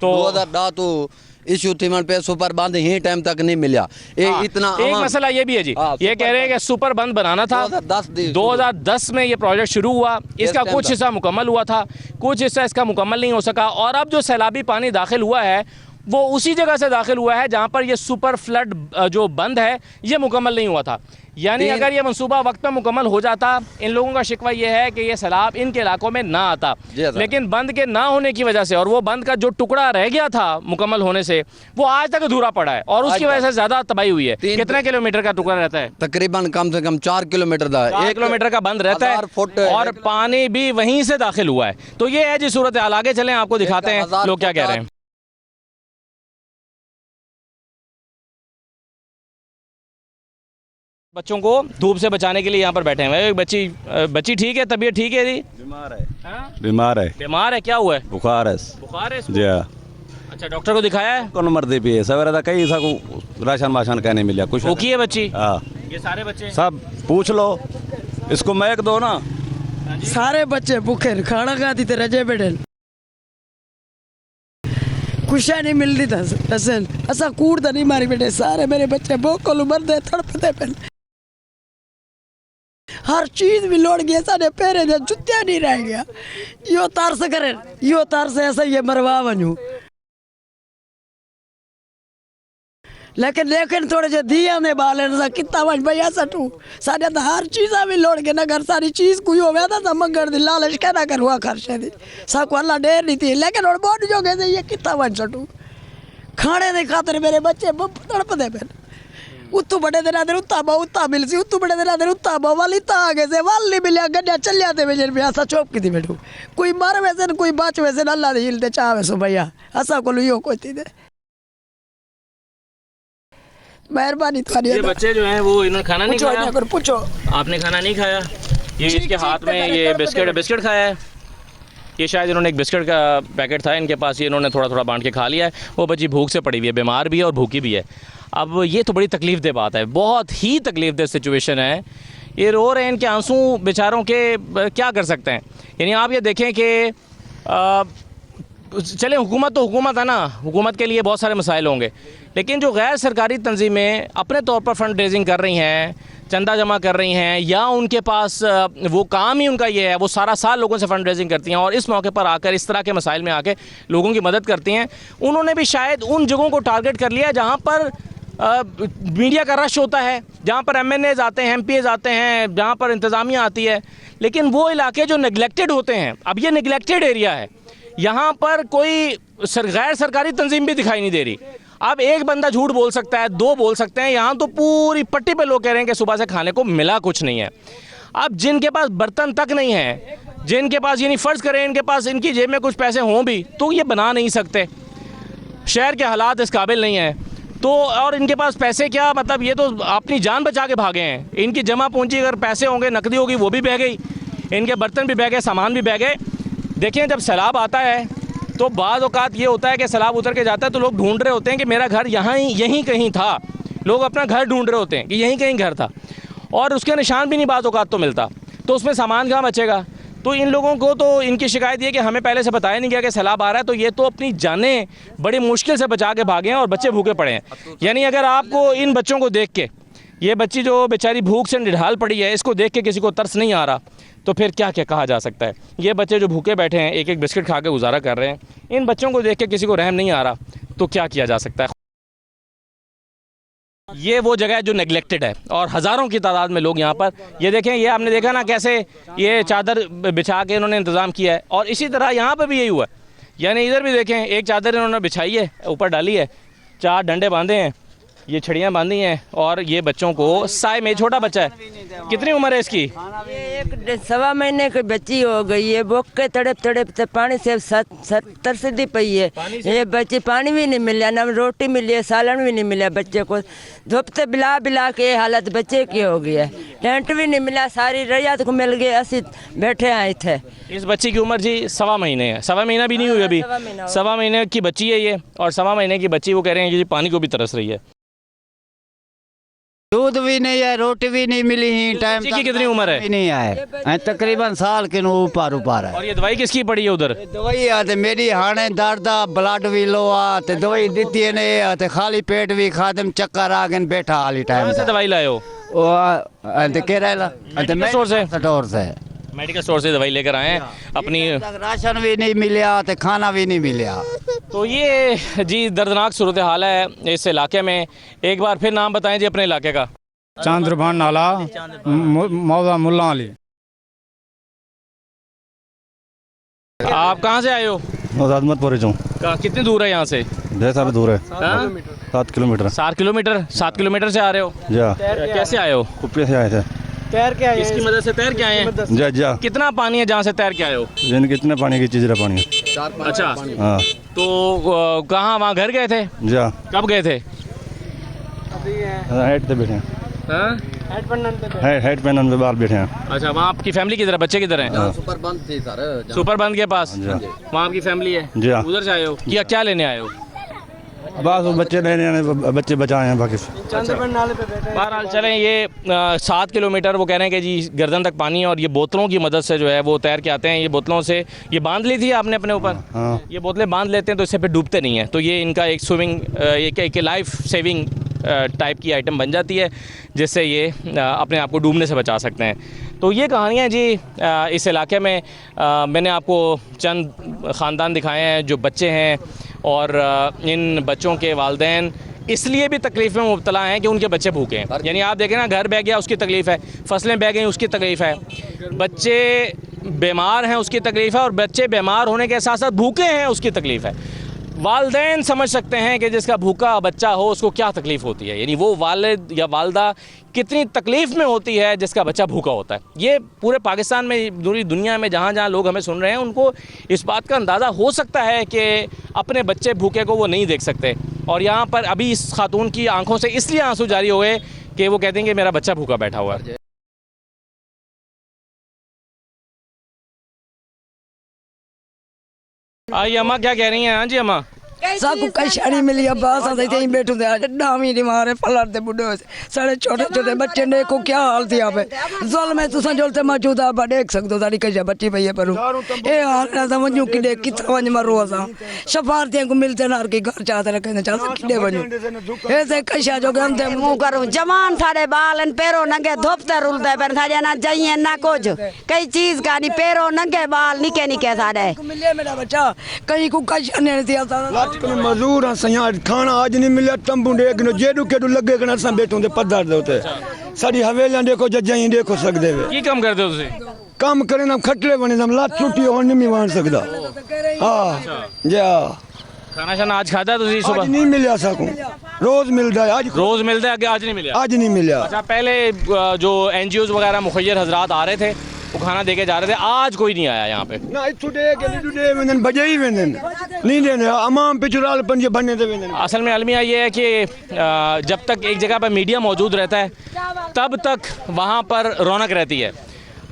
Speaker 1: तो
Speaker 11: 2010 तो इशू थी मन पे सुपर बंद ही टाइम तक नहीं मिला इतना
Speaker 1: एक मसला ये भी है जी ये कह रहे हैं कि सुपर बंद बनाना था 2010 में ये प्रोजेक्ट शुरू हुआ इसका कुछ हिस्सा मुकम्मल हुआ था कुछ हिस्सा इसका मुकम्मल नहीं हो सका और अब जो सैलाबी पानी दाखिल हुआ है वो उसी जगह से दाखिल हुआ है जहाँ पर ये सुपर फ्लड जो बंद है ये मुकम्मल नहीं हुआ था यानी अगर ये मंसूबा वक्त पे मुकम्मल हो जाता इन लोगों का शिकवा ये है कि ये सैलाब इनके इलाकों में ना आता लेकिन बंद के ना होने की वजह से और वो बंद का जो टुकड़ा रह गया था मुकम्मल होने से वो आज तक अधूरा पड़ा है और उसकी वजह से ज़्यादा तबाही हुई है। कितने किलोमीटर का टुकड़ा रहता है?
Speaker 11: तकरीबन कम से कम 4 किलोमीटर का
Speaker 1: 1 किलोमीटर का बंद रहता है और पानी भी वहीं से दाखिल हुआ है। तो ये है जी सूरत हाल। आगे चलें आपको दिखाते हैं लोग क्या कह रहे हैं। बच्चों को धूप से बचाने के लिए यहाँ पर बैठे हैं। एक बच्ची ठीक है, तबीयत ठीक है जी? बीमार है। क्या हुआ है?
Speaker 13: बुखार है जी।
Speaker 1: अच्छा डॉक्टर को दिखाया है?
Speaker 13: कौन मर्दी भी है सवेरे तक कई को राशन वाशन कहने मिला कुछ
Speaker 1: भूखी है बच्ची?
Speaker 13: हाँ
Speaker 1: ये सारे बच्चे
Speaker 13: सब पूछ लो इसको महक दो ना
Speaker 14: सारे बच्चे भूखे खाना खाती थे रजे बैठे खुशियाँ नहीं मिलती था असल ऐसा कूड़ नहीं मारी बेटे सारे मेरे बच्चे बोकल मरते तड़पते पे हर चीज भी लौट गया सारे पैरे दे जुत्तियां नहीं रह गया यो तार से करे यो तार से ऐसा ये मरवा बनू लेकिन थोड़े जे दिया ने बाले ना कितना बज भैया सटू सारे तो हर चीज भी लौट के ना घर सारी चीज कोई हो गया था मगर दी लालच कहना करवा खर्चे दी सब अल्लाह डेर नहीं थी लेकिन और बहुत जो गए ये कितना बज सटू खाने दे खातिर मेरे बच्चे तड़पते पे उत्तू बड़े दिन आदर उत्ता मिल सी उत्तू बड़े दिन आदर उत्ता वाली ता आगे से वाली मिलिया गड्ढा चलिया थे बेजन पे ऐसा चौक की थी बैठू कोई मार वैसे कोई बाच वैसे अल्लाह दे हिलते चाहे सो भैया ऐसा को लियो कोई थी मेहरबानी तुम्हारी।
Speaker 1: ये बच्चे जो हैं वो इन्होंने खाना नहीं खाया?
Speaker 14: पूछो
Speaker 1: आपने खाना नहीं खाया? ये इसके हाथ में ये बिस्किट खाया है। ये शायद इन्होंने एक बिस्किट का पैकेट था इनके पास, ये इन्होंने थोड़ा थोड़ा बांट के खा लिया है। वो बच्ची भूख से पड़ी हुई है, बीमार भी है और भूखी भी है। अब ये तो बड़ी तकलीफ दे बात है, बहुत ही तकलीफ दे सिचुएशन है। ये रो रहे हैं, इनके आंसू बेचारों के क्या कर सकते हैं। यानी आप ये देखें कि चले हुकूमत तो हुकूमत है ना, हुकूमत के लिए बहुत सारे मसाइल होंगे, लेकिन जो गैर सरकारी तंजीमें अपने तौर पर फंड रेजिंग कर रही हैं, चंदा जमा कर रही हैं, या उनके पास वो काम ही उनका ये है, वो सारा साल लोगों से फंड रेजिंग करती हैं और इस मौके पर आकर इस तरह के मसाइल में आके लोगों की मदद करती हैं, उन्होंने भी शायद उन जगहों को टारगेट कर लिया जहाँ पर मीडिया का रश होता है, जहाँ पर MNAs आते हैं, MPAs आते हैं, जहाँ पर इंतज़ामिया आती है। लेकिन वो इलाके जो निगलेक्टेड होते हैं, अब ये निगलेक्टेड एरिया है, यहाँ पर कोई गैर सरकारी तंजीम भी दिखाई नहीं दे रही। अब एक बंदा झूठ बोल सकता है, 2 बोल सकते हैं, यहाँ तो पूरी पट्टी पे लोग कह रहे हैं कि सुबह से खाने को मिला कुछ नहीं है। अब जिनके पास बर्तन तक नहीं है जिनके पास यानी फ़र्ज़ करें इनके पास इनकी जेब में कुछ पैसे हों भी तो ये बना नहीं सकते, शहर के हालात इस काबिल नहीं है। तो और इनके पास पैसे क्या, मतलब ये तो अपनी जान बचा के भागे हैं। इनकी जमा पूंजी अगर पैसे होंगे, नकदी होगी, वो भी बह गई, इनके बर्तन भी बह गए, सामान भी बह गए। देखें जब सैलाब आता है तो बाज़ औक़ात ये होता है कि सैलाब उतर के जाता है तो लोग ढूंढ रहे होते हैं कि मेरा घर यहाँ यहीं कहीं था, लोग अपना घर ढूंढ रहे होते हैं कि यहीं कहीं घर था, और उसके निशान भी नहीं बाज़ औक़ात तो मिलता, तो उसमें सामान कहाँ बचेगा। तो इन लोगों को तो इनकी शिकायत ये कि हमें पहले से बताया नहीं गया कि सैलाब आ रहा है, तो ये तो अपनी जानें बड़ी मुश्किल से बचा के भागे हैं और बच्चे भूखे पड़े हैं। यानी अगर आपको इन बच्चों को देख के, ये बच्ची जो बेचारी भूख से निढाल पड़ी है, इसको देख के किसी को तरस नहीं आ रहा तो फिर क्या क्या कहा जा सकता है। ये बच्चे जो भूखे बैठे हैं, एक एक बिस्किट खा के गुजारा कर रहे हैं, इन बच्चों को देख के किसी को रहम नहीं आ रहा तो क्या किया जा सकता है। ये वो जगह है जो नेगलेक्टेड है और हज़ारों की तादाद में लोग यहाँ पर, ये देखें, ये आपने देखा ना कैसे ये चादर बिछा के इन्होंने इंतज़ाम किया है, और इसी तरह यहाँ पर भी यही हुआ है। यानी इधर भी देखें, एक चादर इन्होंने बिछाई है, ऊपर डाली है, 4 डंडे बांधे हैं, ये छड़ियाँ बांधी हैं, और ये बच्चों को साए में, छोटा बच्चा है, कितनी उम्र है इसकी?
Speaker 15: ये 1.25 महीने की बच्ची हो गई है, भूख के तड़प तड़प पानी से 70 सीधी पई है। ये बच्ची पानी भी नहीं मिला, ना रोटी मिली है, सालन भी नहीं मिला बच्चे को, धुपते बिला बिला के हालत बच्चे की हो गई है। टेंट भी नहीं मिला, सारी रैयत को मिल गई, असी बैठे आए थे।
Speaker 1: इस बच्ची की उम्र जी 1.25 महीने है, 1.25 महीना भी नहीं हुई अभी, 1.25 महीने की बच्ची है ये, और 1.25 महीने की बच्ची वो कह रहे हैं कि पानी को भी तरस रही है।
Speaker 8: दूध भी नहीं है, रोटी भी नहीं मिली ही टाइम
Speaker 1: की कितनी उम्र है?
Speaker 8: नहीं आए, तकरीबन साल के ऊपर है।
Speaker 1: और ये दवाई किसकी पड़ी है उधर?
Speaker 8: दवाई आते मेरी हाने दर्द ब्लड भी लो आते, दवाई दी है ने ते खाली पेट भी खाते, चक्कर आ गए बैठा हाली टाइम
Speaker 1: से। दवाई लाए हो?
Speaker 8: केरला स्टोर से,
Speaker 1: मेडिकल स्टोर से दवाई लेकर आए हैं अपनी।
Speaker 8: राशन भी नहीं मिला तो खाना भी नहीं मिला।
Speaker 1: तो ये जी दर्दनाक सूरत हाल है इस इलाके में। एक बार फिर नाम बताएं जी अपने इलाके का।
Speaker 16: चंद्रभान नाला, मौजा मुल्ला अली।
Speaker 1: आप कहाँ से आए हो?
Speaker 16: अहमदपुर से।
Speaker 1: कितनी दूर है यहाँ से?
Speaker 16: ढेर सारा दूर है, 7 किलोमीटर।
Speaker 1: 7 किलोमीटर? 7 किलोमीटर से आ रहे हो?
Speaker 16: जा।
Speaker 1: कैसे आए हो?
Speaker 16: कुप्पी से आए थे।
Speaker 1: तैर के आए? इसकी मदद से तैर के आए हैं?
Speaker 16: जा जा।
Speaker 1: कितना पानी है जहाँ से तैर के आए हो?
Speaker 16: कितने पानी की चीज रहा पानी?
Speaker 1: अच्छा,
Speaker 16: हाँ।
Speaker 1: तो कहाँ, वहाँ घर गए थे?
Speaker 16: जा।
Speaker 1: कब गए थे?
Speaker 16: हेड पे बैठे हैं। हेड पेनन पे बाल बैठे हैं।
Speaker 1: अच्छा, वहाँ आपकी फैमिली किधर है, बच्चे किधर हैं?
Speaker 11: सुपर बंद थी सर,
Speaker 1: सुपर बंद के पास वहाँ आपकी फैमिली है? उधर से आए हो? क्या लेने आए हो?
Speaker 16: बस बच्चे लेने, बच्चे बचाए हैं बाकी।
Speaker 1: बहरहाल चलें, ये 7 किलोमीटर वो कह रहे हैं कि जी गर्दन तक पानी है, और ये बोतलों की मदद से जो है वो तैर के आते हैं। ये बोतलों से ये बांध ली थी आपने अपने ऊपर?
Speaker 16: हाँ।
Speaker 1: ये बोतलें बांध लेते हैं तो इससे फिर डूबते नहीं हैं, तो ये इनका एक स्विमिंग, एक लाइफ सेविंग टाइप की आइटम बन जाती है, जिससे ये अपने आप को डूबने से बचा सकते हैं। तो ये कहानियाँ जी इस इलाके में मैंने आपको चंद ख़ानदान दिखाए हैं जो बच्चे हैं, और इन बच्चों के वालिदैन इसलिए भी तकलीफ़ में मुब्तला हैं कि उनके बच्चे भूखे हैं। यानी आप देखें ना, घर बह गया उसकी तकलीफ़ है, फसलें बह गई उसकी तकलीफ़ है, बच्चे बीमार हैं उसकी तकलीफ़ है, और बच्चे बीमार होने के साथ साथ भूखे हैं उसकी तकलीफ़ है। वालिदैन समझ सकते हैं कि जिसका भूखा बच्चा हो उसको क्या तकलीफ़ होती है, यानी वो वालिद या वालदा कितनी तकलीफ़ में होती है जिसका बच्चा भूखा होता है। ये पूरे पाकिस्तान में, पूरी दुनिया में जहाँ जहाँ लोग हमें सुन रहे हैं, उनको इस बात का अंदाज़ा हो सकता है कि अपने बच्चे भूखे को वो नहीं देख सकते। और यहाँ पर अभी इस खातून की आंखों से इसलिए आंसू जारी हो गए कि वो कहते हैं कि मेरा बच्चा भूखा बैठा हुआ है। आई अम्मा क्या कह रही हैं? हाँ जी अम्मा।
Speaker 14: साकू कशा नहीं मिली, अब बैठे थे डामी मारे पलट दे बुढ़े साढ़े छोटे छोटे बच्चे ने को क्या हाल थी यहाँ पे जुल्म में तुसा जोलते मौजूद आप देख सकते हो सारी कशा बच्ची भैया पर ए हाल ना समझू कि देख कितना वंज मरो असा शफारतियों को मिलते ना के घर चाहते ना कहने चाहते किडे वंजू ऐसे कशा जो गम थे
Speaker 17: मुंह करूं जमान थारे बालन पेरो नंगे धोपते रुलते पर थारे ना जाइए ना कुछ कई चीज का नहीं पेरो नंगे बाल निके निके सारे
Speaker 14: मिले मेरा बच्चा कहीं को कशा नहीं थी
Speaker 18: मजदूर हाँ खाना आज नहीं मिला तंबू देख जेडू केडू लगे कना सा बैठो दे पत्थर दे उते सारी हवेलियां देखो जजाई देखो सकदे वे
Speaker 1: की काम करदे हो तुसी?
Speaker 18: काम करे ना खटले बने ना लात टूटी हो नहीं मान सकदा। हां जा
Speaker 1: खाना शाना आज खाता तुसी? सुबह
Speaker 18: आज नहीं मिला सकूं, रोज मिलता है, आज
Speaker 1: रोज मिलता है, आज नहीं मिला?
Speaker 18: आज नहीं मिला।
Speaker 1: अच्छा, पहले जो एनजीओज वगैरह मुखय्यर हजरात आ रहे थे वो खाना दे के जा रहे थे। आज कोई नहीं आया यहाँ पे।
Speaker 18: ना बजे ही नहीं देने अमाम पे चुराल पंजे बनने दे।
Speaker 1: असल में अलमिया ये है कि जब तक एक जगह पर मीडिया मौजूद रहता है तब तक वहाँ पर रौनक रहती है।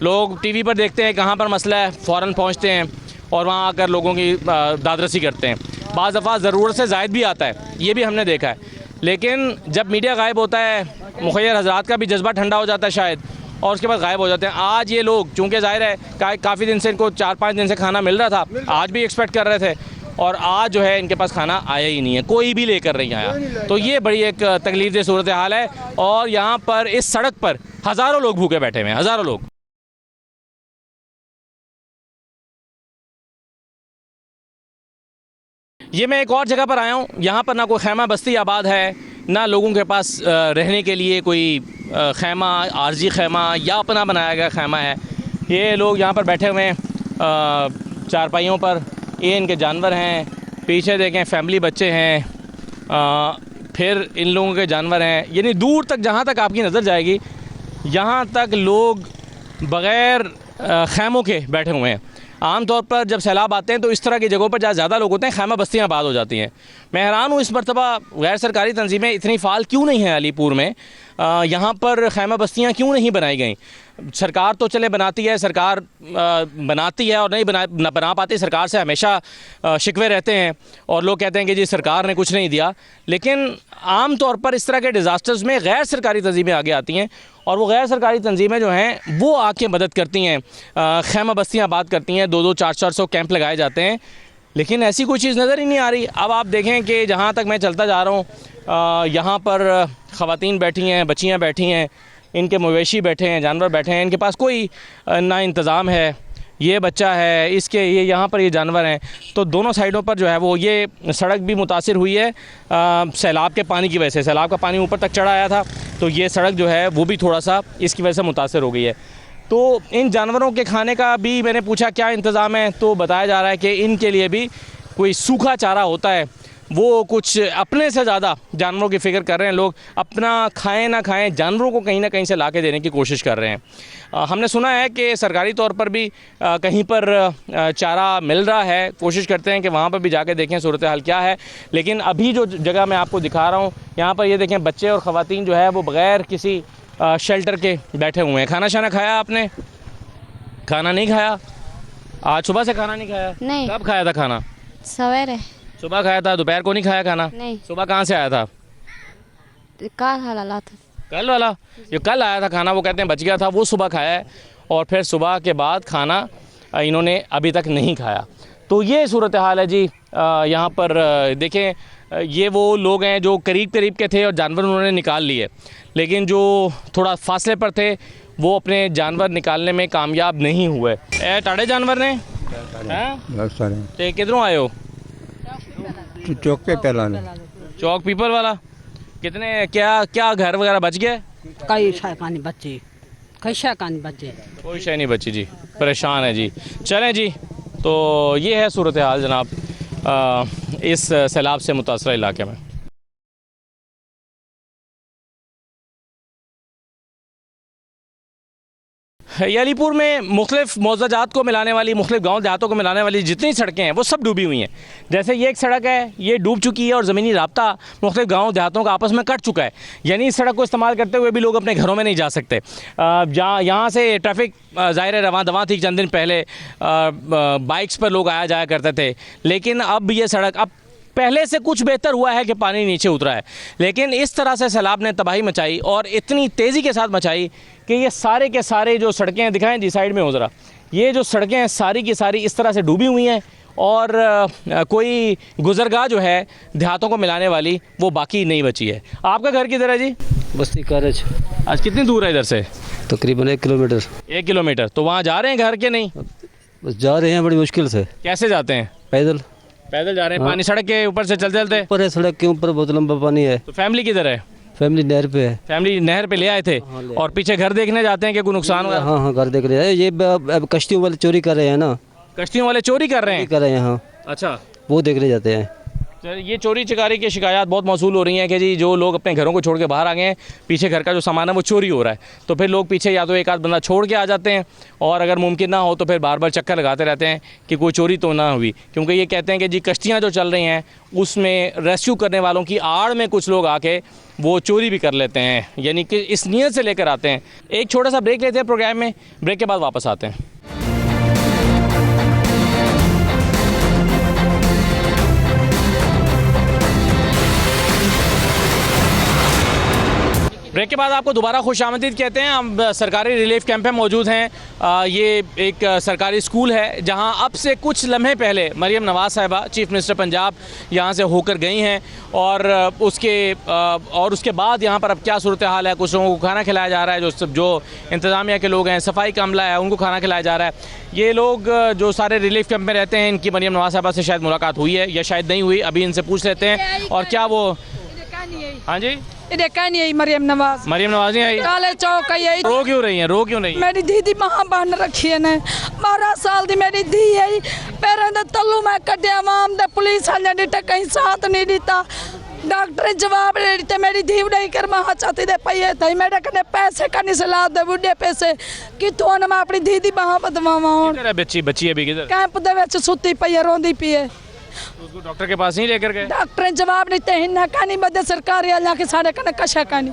Speaker 1: लोग टीवी पर देखते हैं कहाँ पर मसला है, फ़ौरन पहुँचते हैं और वहाँ आकर लोगों की दादरसी करते हैं। बाज़ दफ़ा ज़रूरत से ज़ायद भी आता है, ये भी हमने देखा है। लेकिन जब मीडिया गायब होता है, मुखय्यर हज़रात का भी जज्बा ठंडा हो जाता है शायद, और उसके बाद गायब हो जाते हैं। आज ये लोग चूँकि ज़ाहिर है काफ़ी दिन से इनको 4-5 दिन से खाना मिल रहा था, आज भी एक्सपेक्ट कर रहे थे, और आज जो है इनके पास खाना आया ही नहीं है, कोई भी लेकर नहीं आया। तो ये बड़ी एक तकलीफ़देह सूरत हाल है। और यहाँ पर इस सड़क पर हज़ारों लोग भूखे बैठे हुए हैं, हज़ारों लोग। ये मैं एक और जगह पर आया हूँ, यहाँ पर ना कोई खैमा बस्ती आबाद है, ना लोगों के पास रहने के लिए कोई खैमा, आर्जी खैमा या अपना बनाया गया खैमा है। ये लोग यहाँ पर बैठे हुए हैं चारपाइयों पर। ये इनके जानवर हैं, पीछे देखें फैमिली, बच्चे हैं, फिर इन लोगों के जानवर हैं। यानी दूर तक जहाँ तक आपकी नज़र जाएगी, यहाँ तक लोग बग़ैर खैमों के बैठे हुए हैं। आम तौर पर जब सैलाब आते हैं तो इस तरह की जगहों पर जहाँ ज़्यादा लोग होते हैं, खैमा बस्तियाँ आबाद हो जाती हैं। मैं हैरान हूँ इस मरतबा गैर सरकारी तंजीमें इतनी फ़ाल क्यों नहीं हैं अलीपुर में, यहाँ पर खैमा बस्तियाँ क्यों नहीं बनाई गई। सरकार तो चले बनाती है, सरकार बनाती है और नहीं बना पाती। सरकार से हमेशा शिकवे रहते हैं और लोग कहते हैं कि जी सरकार ने कुछ नहीं दिया। लेकिन आम तौर पर इस तरह के डिज़ास्टर्स में गैर सरकारी तंजीमें आगे आती हैं और वो गैर सरकारी तंजीमें जो हैं वो आके मदद करती हैं, खैमा बस्तियाँ आबाद करती हैं। 2-2, 400 कैंप लगाए जाते हैं, लेकिन ऐसी कोई चीज़ नज़र ही नहीं आ रही। अब आप देखें कि जहाँ तक मैं चलता जा रहा हूँ, यहाँ पर ख़वातीन बैठी हैं, बच्चियाँ बैठी हैं, इनके मवेशी बैठे हैं, जानवर बैठे हैं, इनके पास कोई ना इंतज़ाम है। ये बच्चा है, इसके ये यहाँ पर ये जानवर हैं। तो दोनों साइडों पर जो है वो ये सड़क भी मुतासिर हुई है सैलाब के पानी की वजह से। सैलाब का पानी ऊपर तक चढ़ा आया था, तो ये सड़क जो है वो भी थोड़ा सा इसकी वजह से मुतासिर हो गई है। तो इन जानवरों के खाने का भी मैंने पूछा क्या इंतज़ाम है, तो बताया जा रहा है कि इनके लिए भी कोई सूखा चारा होता है, वो कुछ अपने से ज़्यादा जानवरों की फ़िक्र कर रहे हैं लोग। अपना खाएं ना खाएं, जानवरों को कहीं ना कहीं से ला के देने की कोशिश कर रहे हैं। हमने सुना है कि सरकारी तौर पर भी कहीं पर चारा मिल रहा है, कोशिश करते हैं कि वहाँ पर भी जाके देखें सूरत हाल क्या है। लेकिन अभी जो जगह मैं आपको दिखा रहा हूँ, यहाँ पर ये देखें बच्चे और ख़वातीन जो है वो बग़ैर किसी शेल्टर के बैठे हुए हैं। खाना शाना खाया आपने? खाना नहीं खाया? आज सुबह से खाना नहीं खाया?
Speaker 19: नहीं।
Speaker 1: कब खाया था खाना?
Speaker 19: सवेरे।
Speaker 1: सुबह खाया था, दोपहर को नहीं खाया खाना?
Speaker 19: नहीं।
Speaker 1: सुबह कहाँ से आया था? कल वाला जो कल आया था खाना, वो कहते हैं बच गया था, वो सुबह खाया है और फिर सुबह के बाद खाना इन्होंने अभी तक नहीं खाया। तो ये सूरत हाल है जी। यहाँ पर देखें, ये वो लोग हैं जो करीब करीब के थे और जानवर उन्होंने निकाल लिए, लेकिन जो थोड़ा फासले पर थे वो अपने जानवर निकालने में कामयाब नहीं हुए। टाड़े जानवर ने तो किधरों आए हो?
Speaker 20: चौक पे पहला
Speaker 1: चौक पीपल वाला। कितने क्या घर वगैरह बच गए?
Speaker 21: कई शायकानी बच्चे, कई शायकानी बच्चे,
Speaker 1: कोई शय नहीं बची जी, परेशान है जी। चलें जी, तो ये है सूरत हाल जनाब इस सैलाब से मुतासर इलाके में। अलीपुर में मुख्तलिफ मौज़ाजात को मिलाने वाली, मुख्तलिफ गाँव देहातों को मिलाने वाली जितनी सड़कें हैं वो सब डूबी हुई हैं। जैसे ये एक सड़क है, ये डूब चुकी है और ज़मीनी राब्ता मुख्तलिफ गाँव देहातों का आपस में कट चुका है। यानी इस सड़क को इस्तेमाल करते हुए भी लोग अपने घरों में नहीं जा सकते। यहाँ से ट्रैफिक ज़ाहिर है रवां दवां थी, चंद दिन पहले बाइक्स पर लोग आया जाया करते थे, लेकिन अब ये सड़क अब पहले से कुछ बेहतर हुआ है कि पानी नीचे उतरा है, लेकिन इस तरह से सैलाब ने तबाही मचाई और इतनी तेज़ी के साथ मचाई कि ये सारे के सारे जो सड़कें दिखाएं जी साइड में हो ज़रा, ये जो सड़कें हैं सारी की सारी इस तरह से डूबी हुई हैं और कोई गुजरगाह जो है देहातों को मिलाने वाली वो बाकी नहीं बची है। आपका घर किधर है जी?
Speaker 22: बस्ती कारज।
Speaker 1: आज कितनी दूर है इधर से?
Speaker 22: तकरीबन 1 किलोमीटर।
Speaker 1: 1 किलोमीटर। तो वहाँ जा रहे हैं घर के नहीं?
Speaker 22: बस जा रहे हैं बड़ी मुश्किल से।
Speaker 1: कैसे जाते हैं?
Speaker 22: पैदल।
Speaker 1: पैदल जा रहे हैं? पानी सड़क के ऊपर से चलते चलते?
Speaker 22: ऊपर है, सड़क के ऊपर बहुत लंबा पानी है।
Speaker 1: तो फैमिली किधर है?
Speaker 22: फैमिली नहर पे है।
Speaker 1: फैमिली नहर पे ले आए थे और पीछे घर देखने जाते हैं कि कोई नुकसान हुआ?
Speaker 22: हाँ, घर देख रहे हैं। ये अब कश्तियों वाले चोरी कर रहे हैं ना।
Speaker 1: कश्तियों वाले चोरी कर रहे हैं?
Speaker 22: कर रहे हैं हाँ।
Speaker 1: अच्छा,
Speaker 22: वो देखने जाते हैं।
Speaker 1: ये चोरी चकारी की शिकायत बहुत मौसूल हो रही हैं कि जी जो लोग अपने घरों को छोड़ के बाहर आ गए हैं, पीछे घर का जो सामान है वो चोरी हो रहा है, तो फिर लोग पीछे या तो एक आध बंदा छोड़ के आ जाते हैं, और अगर मुमकिन ना हो तो फिर बार बार चक्कर लगाते रहते हैं कि कोई चोरी तो ना हुई, क्योंकि ये कहते हैं कि जी कश्तियाँ जो चल रही हैं उसमें रेस्क्यू करने वालों की आड़ में कुछ लोग आके वो चोरी भी कर लेते हैं, यानी कि इस नीयत से लेकर आते हैं। एक छोटा सा ब्रेक लेते हैं प्रोग्राम में, ब्रेक के बाद वापस आते हैं। ब्रेक के बाद आपको दोबारा खुशामदीद कहते हैं। हम सरकारी रिलीफ कैंप में मौजूद हैं। ये एक सरकारी स्कूल है जहां अब से कुछ लम्हे पहले मरियम नवाज़ साहिबा चीफ मिनिस्टर पंजाब यहां से होकर गई हैं, और उसके बाद यहां पर अब क्या सूरत हाल है। कुछ लोगों को खाना खिलाया जा रहा है, जो इंतज़ामिया के लोग हैं, सफाई का अमला है, उनको खाना खिलाया जा रहा है। ये लोग जो सारे रिलीफ कैंप में रहते हैं, इनकी मरियम नवाज़ साहिबा से शायद मुलाकात हुई है या शायद नहीं हुई, अभी इनसे पूछ लेते हैं। और क्या वो, हाँ जी,
Speaker 14: नहीं आई मरियम नवाज
Speaker 1: नहीं आई,
Speaker 14: काले चौक आई।
Speaker 1: रो क्यों रही हैं, रो क्यों नहीं?
Speaker 14: मेरी दीदी महा बन रखी है ने 12 साल दी मेरी धी आई, पैरों दे तल्लू मैं कड्या, आवाम दे पुलिस वाले ने कहीं साथ नहीं दिता, डॉक्टर जवाब नहीं दिते, मेरी धी नहीं कर महा चाहती दे पैसे थे, मेरे कने पैसे का नहीं सलाह दे बुढ़े पैसे कितों मैं अपनी दीदी महा बदवावा।
Speaker 1: बच्ची अभी किधर?
Speaker 14: कैंप दे विच सुती पई है, रोंदी पई है।
Speaker 1: उसको डॉक्टर के पास नहीं लेकर गए?
Speaker 14: डॉक्टर जवाब नहीं ते हिन्ना कानी बदे सरकारी वाला के सारे कने कशा कानी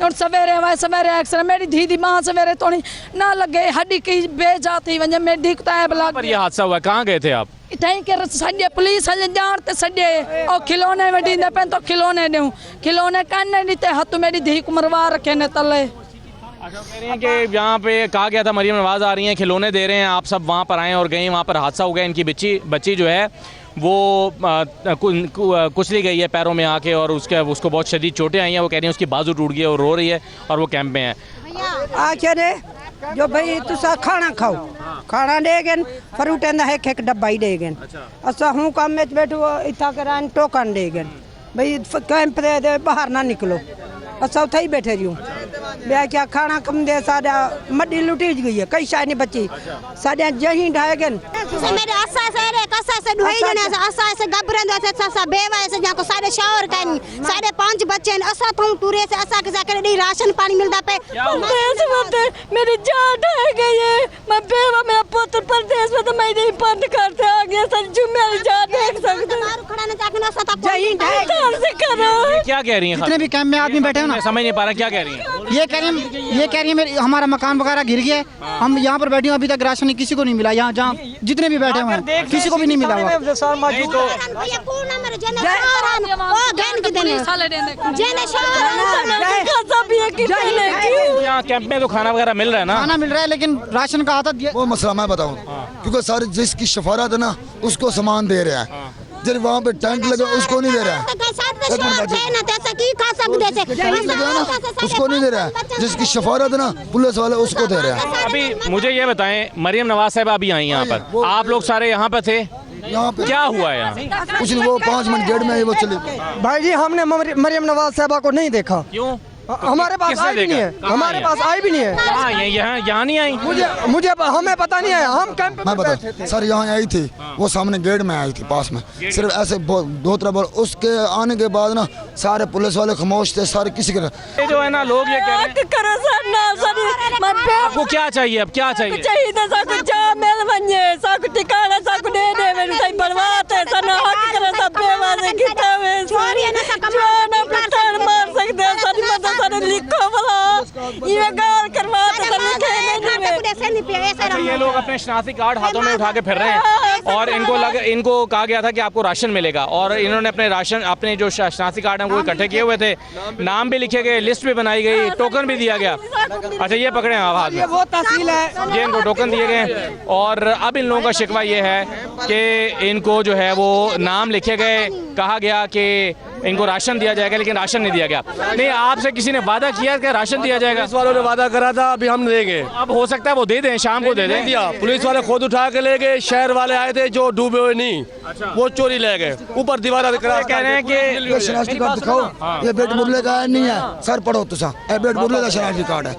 Speaker 14: और सवेरे आवे सवेरे एक्सरे मेरी धी दी मां सवेरे तो ना लगे हड्डी की बेजाती वने मेरी धी को ताब लग।
Speaker 1: पर ये हादसा हुआ, कहां गए थे आप?
Speaker 14: इतई के सडे पुलिस वाले जानते सडे और खिलौने वडी ने पे तो खिलौने दूं, खिलौने काने नहीं ते हाथ मेरी धी को मरवा रखे ने तले।
Speaker 1: अच्छा, कह रही हैं कि यहाँ पे कहा गया था मरियम नवाज़ आ रही हैं, खिलौने दे रहे हैं, आप सब वहाँ पर आए और गए, वहाँ पर हादसा हो गया, इनकी बच्ची जो है वो कुचली गई है पैरों में आके, और उसको बहुत शदीद चोटें आई हैं। वो कह रही हैं उसकी बाजू टूट गई है और रो रही है, और वो कैंप में है।
Speaker 9: आखिर जो भाई तुसा खाना खाओ, खाना देगे फ्रूट एक डब्बा ही देगे, असा हूँ काम में बैठो इतना करा टोकन देगे भाई कैंप दे बाहर ना निकलो, असा उथे ही बैठे रही हूँ। क्या खाना कम दे सादा मड्डी लुटी गई है, कई शायद नहीं बची सादा जही ढाए गन
Speaker 19: मेरे असा से रे कसा से ढोई जने असा से गबरन से ससा बेवा से जाको सारे शावर कन सारे 5 बच्चे असा तो टूरे से असा के जाकर दी राशन पानी मिलदा पे
Speaker 14: मेरी जान ढह गई है, मैं बेवा मेरा पुत्र परदेश में तो मैं नहीं बंद करते आ गया सर जुम्मे जा देख सकते
Speaker 19: मारू खड़ा ने जाके असा तक
Speaker 14: जही ढह से करो।
Speaker 1: क्या कह रही हैं?
Speaker 23: जितने भी कैंप में आदमी बैठे हो ना,
Speaker 1: समझ नहीं पा रहा क्या कह रही हैं?
Speaker 23: ये कह रही है हमारा मकान वगैरह गिर गया, हम यहाँ पर बैठे हैं, अभी तक राशन किसी को नहीं मिला, यहाँ जहाँ जितने भी बैठे हुए हैं किसी को भी नहीं मिला हुआ।
Speaker 1: यहाँ कैंप में तो खाना वगैरह मिल रहा है ना?
Speaker 23: खाना मिल रहा है लेकिन राशन का आता
Speaker 24: वो मसला मैं बताऊँ, क्योंकि सारे जिसकी सफारत है ना उसको सामान दे रहा है, जब वहाँ पे टेंट लगे उसको नहीं दे रहा है, उसको नहीं दे रहा है, जिसकी शफारत है ना पुलिस वाले उसको दे रहा है।
Speaker 1: अभी मुझे ये बताएं, मरियम नवाज़ साहिबा अभी आई यहाँ पर, आप लोग सारे यहाँ पर थे,
Speaker 24: यहाँ पे
Speaker 1: क्या हुआ है यहाँ?
Speaker 24: कुछ नहीं, वो 5 मिनट गेट में वो चले।
Speaker 5: भाई जी हमने मरियम नवाज साहिबा को नहीं देखा।
Speaker 1: क्यों?
Speaker 5: हमारे पास आई भी नहीं है, हमारे पास आई भी नहीं है।
Speaker 1: यहाँ नहीं आई?
Speaker 5: मुझे हमें पता नहीं है, हम कैंप में
Speaker 24: मैं बता सर यहाँ आई थी, वो सामने गेट में आई थी पास में, सिर्फ ऐसे 2-3 बार, उसके आने के बाद ना सारे पुलिस वाले खामोश थे, सारे किसी के
Speaker 1: जो है ना लोग ये कह रहे हैं। आपको क्या चाहिए, अब क्या चाहिए? ये लोग अपने शनाख्ती कार्ड हाथों में उठा के फिर रहे हैं, और इनको कहा गया था कि आपको राशन मिलेगा, और इन्होंने अपने जो शनाख्ती कार्ड हैं वो इकट्ठे किए हुए थे, नाम भी लिखे गए, लिस्ट भी बनाई गई, टोकन भी दिया गया। अच्छा ये पकड़े आप हाथ में,
Speaker 5: वो तहसील है,
Speaker 1: ये इनको टोकन दिए गए, और अब इन लोगों का शिकवा ये है कि इनको जो है वो नाम लिखे गए, कहा गया कि इनको राशन दिया जाएगा, लेकिन राशन नहीं दिया गया। नहीं, आपसे किसी ने वादा किया कि राशन दिया जाएगा?
Speaker 25: पुलिस वालों ने वादा करा था, अभी हम देंगे।
Speaker 1: अब हो सकता है वो दे दें, शाम को दे दें।
Speaker 25: दिया, पुलिस वाले खुद उठा के ले गए, शहर वाले आए थे जो डूबे हुए नहीं, वो चोरी ले गए, ऊपर दीवार
Speaker 1: कह रहे हैं कि
Speaker 24: शनाख्ती कार्ड दिखाओ, ये बेट बुरले का नहीं है, सर पढ़ो तो सा बेट बुरले का शनाख्ती कार्ड है।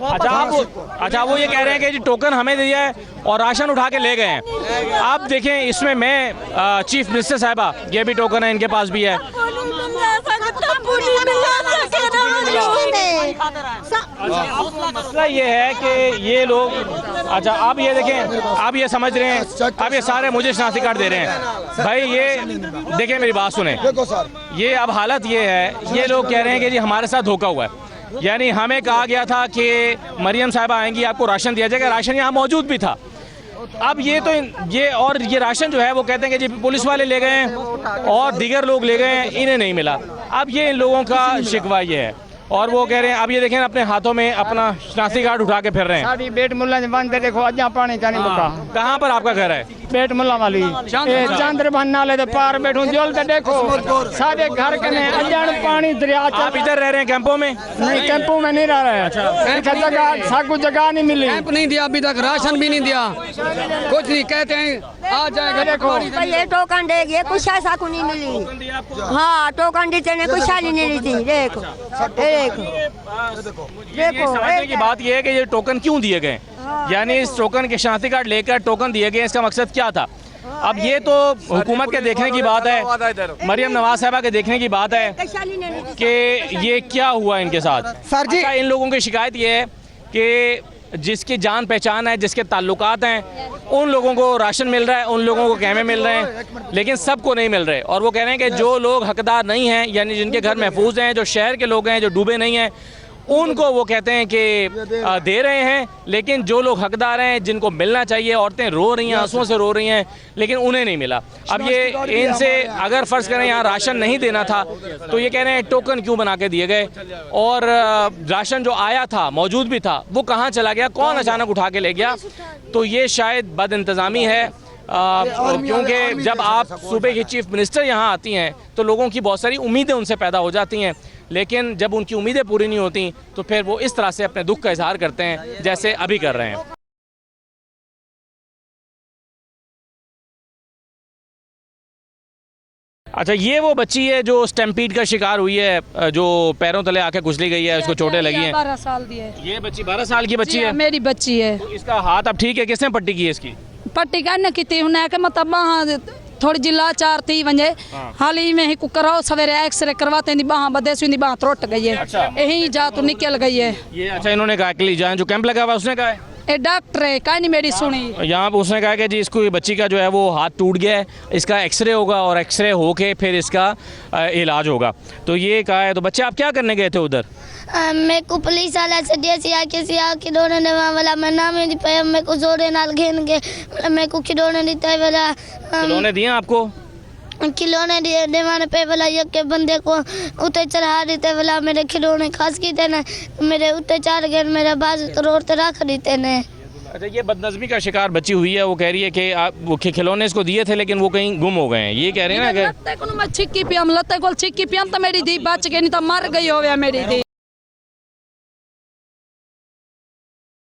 Speaker 1: अच्छा वो ये कह रहे हैं कि जी टोकन हमें दिया है और राशन उठा के ले गए हैं। आप देखें इसमें मैं चीफ मिनिस्टर साहिबा, ये भी टोकन है, इनके पास भी है। मसला ये है कि ये लोग, अच्छा आप ये देखें, आप ये समझ रहे हैं, अब ये सारे मुझे शनाख्ती कार्ड दे रहे हैं। भाई ये देखें, मेरी बात सुने, ये अब हालत ये है, ये लोग कह रहे हैं कि जी हमारे साथ धोखा हुआ है। यानी हमें कहा गया था कि मरियम साहिबा आएंगी, आपको राशन दिया जाएगा, राशन यहाँ मौजूद भी था। अब ये तो ये राशन जो है वो कहते हैं कि जी पुलिस वाले ले गए हैं और दीगर लोग ले गए हैं, इन्हें नहीं मिला। अब ये इन लोगों का शिकवा ये है और वो कह रहे हैं, अब ये देखें अपने हाथों में अपना शनाख्ती कार्ड उठा के फिर रहे हैं।
Speaker 3: साडी बेट मुल्ला बंद देखो अजा पानी का नहीं मुका।
Speaker 1: कहाँ पर आपका घर है?
Speaker 3: बेट मुल्ला वाली चंद्रबन नाले दे पार बैठूं जोल ते देखो सारे घर के ने अजान पानी दरिया।
Speaker 1: आप इधर रह रहे हैं कैंपों में?
Speaker 3: नहीं, कैंपों में नहीं रह रहे हैं। अच्छा जगह साकू जगह नहीं मिली,
Speaker 4: कैंप नहीं दिया अभी तक, राशन भी नहीं दिया, कुछ नहीं, कहते हैं आ जाएगा। देखो
Speaker 19: ये टोकन देगी, कुछ ऐसा को नहीं मिली। हाँ टोकन देते ने कुछ नहीं मिली थी। देखो
Speaker 1: समझने की बात यह है कि ये टोकन क्यों दिए गए, यानी इस टोकन के शनाख्ती कार्ड लेकर टोकन दिए गए, इसका मकसद क्या था? अब ये तो हुकूमत के देखने की बात है, मरियम नवाज साहिबा के देखने की बात है कि ये क्या हुआ इनके साथ। सर जी इन लोगों की शिकायत ये है कि जिसकी जान पहचान है, जिसके ताल्लुकात हैं, उन लोगों को राशन मिल रहा है, उन लोगों को कहमे मिल रहे हैं, लेकिन सबको नहीं मिल रहे। और वो कह रहे हैं कि जो लोग हकदार नहीं हैं, यानी जिनके घर महफूज हैं, जो शहर के लोग हैं, जो डूबे नहीं हैं, उनको वो कहते हैं कि दे रहे हैं, लेकिन जो लोग हकदार हैं, जिनको मिलना चाहिए, औरतें रो रही हैं, आंसुओं से रो रही हैं, लेकिन उन्हें नहीं मिला। अब ये इनसे अगर फ़र्ज़ करें यहाँ राशन नहीं देना था तो ये कह रहे हैं टोकन क्यों बना के दिए गए, और राशन जो आया था, मौजूद भी था, वो कहाँ चला गया, कौन अचानक उठा के ले गया। तो ये शायद बदइंतज़ामी है, क्योंकि जब आप सूबे की चीफ मिनिस्टर यहाँ आती हैं तो लोगों की बहुत सारी उम्मीदें उनसे पैदा हो जाती हैं, लेकिन जब उनकी उम्मीदें पूरी नहीं होती तो फिर वो इस तरह से अपने दुख का इजहार करते हैं जैसे अभी कर रहे हैं। अच्छा ये वो बच्ची है जो स्टैम्पीड का शिकार हुई है, जो पैरों तले आके कुचली गई है, उसको चोटें लगी हैं।
Speaker 21: 12 साल की है
Speaker 1: ये बच्ची, 12 साल की बच्ची है,
Speaker 21: मेरी बच्ची है।
Speaker 1: तो इसका हाथ अब ठीक है? किसने पट्टी की है इसकी?
Speaker 21: पट्टी करने की थी उन्हें कि मतलब बाह थोड़ी जिला चार थी वंजे हाल ही में ही कराओ सवेरे एक्सरे करवाते दी बाह बदे सुनी बाह टूट गई है।
Speaker 1: अच्छा।
Speaker 21: यही जा तो निकल गई है
Speaker 1: ये। अच्छा इन्होंने कहा कि जाए जो कैंप लगा हुआ उसने कहा है?
Speaker 21: ए डॉक्टर है कहीं नहीं मेरी सुनी।
Speaker 1: यहाँ पर उसने कहा कि जी इसको, ये बच्ची का जो है वो हाथ टूट गया है, इसका एक्सरे होगा और एक्सरे होके फिर इसका इलाज होगा। तो ये कहा है। तो बच्चे आप क्या करने गए थे उधर?
Speaker 19: मेरे को पुलिस वाला से देसी आके सिया के दोने ने वाला मैं नाम नहीं पे मेरे को जोरे नाल घेन के मेरे को खिलौने देता वाला।
Speaker 1: खिलौने दिए आपको?
Speaker 19: खिलौने देवाने पे वाला ये के बंदे को उते चढ़ा देते वाला, मेरे खिलौने खास की थे ना, मेरे उते चढ़ गए, मेरा बाजू तो रोड पे रख देते ने।
Speaker 1: अच्छा ये बदनज़मी का शिकार बच्ची हुई है, वो कह रही है कि आप वो खिलौने इसको दिए थे लेकिन वो कहीं गुम हो गए हैं, ये कह रहे हैं ना कि
Speaker 21: लत्ते को मैं छिक्की पियम, लत्ते को छिक्की पियम तो मेरी दी बच गई, नहीं तो मर गई हो गया मेरी दी।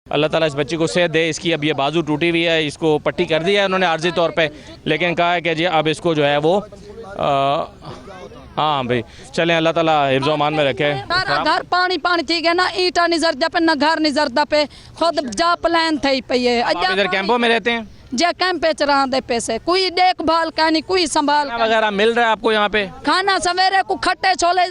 Speaker 1: अल्लाह ताला इस बच्ची को सेहत दे। इसकी अब ये बाजू टूटी हुई है, इसको पट्टी कर दिया है उन्होंने आर्जी तौर पे, लेकिन कहा है कि जी अब इसको जो है वो हाँ भाई चलें, अल्लाह ताला हिफ्ज़ अमान में रखे।
Speaker 21: घर पानी पानी ठीक है ना, ईटा नहीं जरदा पे ना घर नहीं जरदा पे, खुद जा प्लान थी पे है।
Speaker 1: आप इधर कैंपों में रहते हैं?
Speaker 21: जे कैंप पे चढ़ा दे पैसे, कोई देखभाल का नहीं, कोई संभाल
Speaker 1: वगैरह मिल रहा है आपको यहाँ पे?
Speaker 21: खाना सवेरे को खट्टे छोले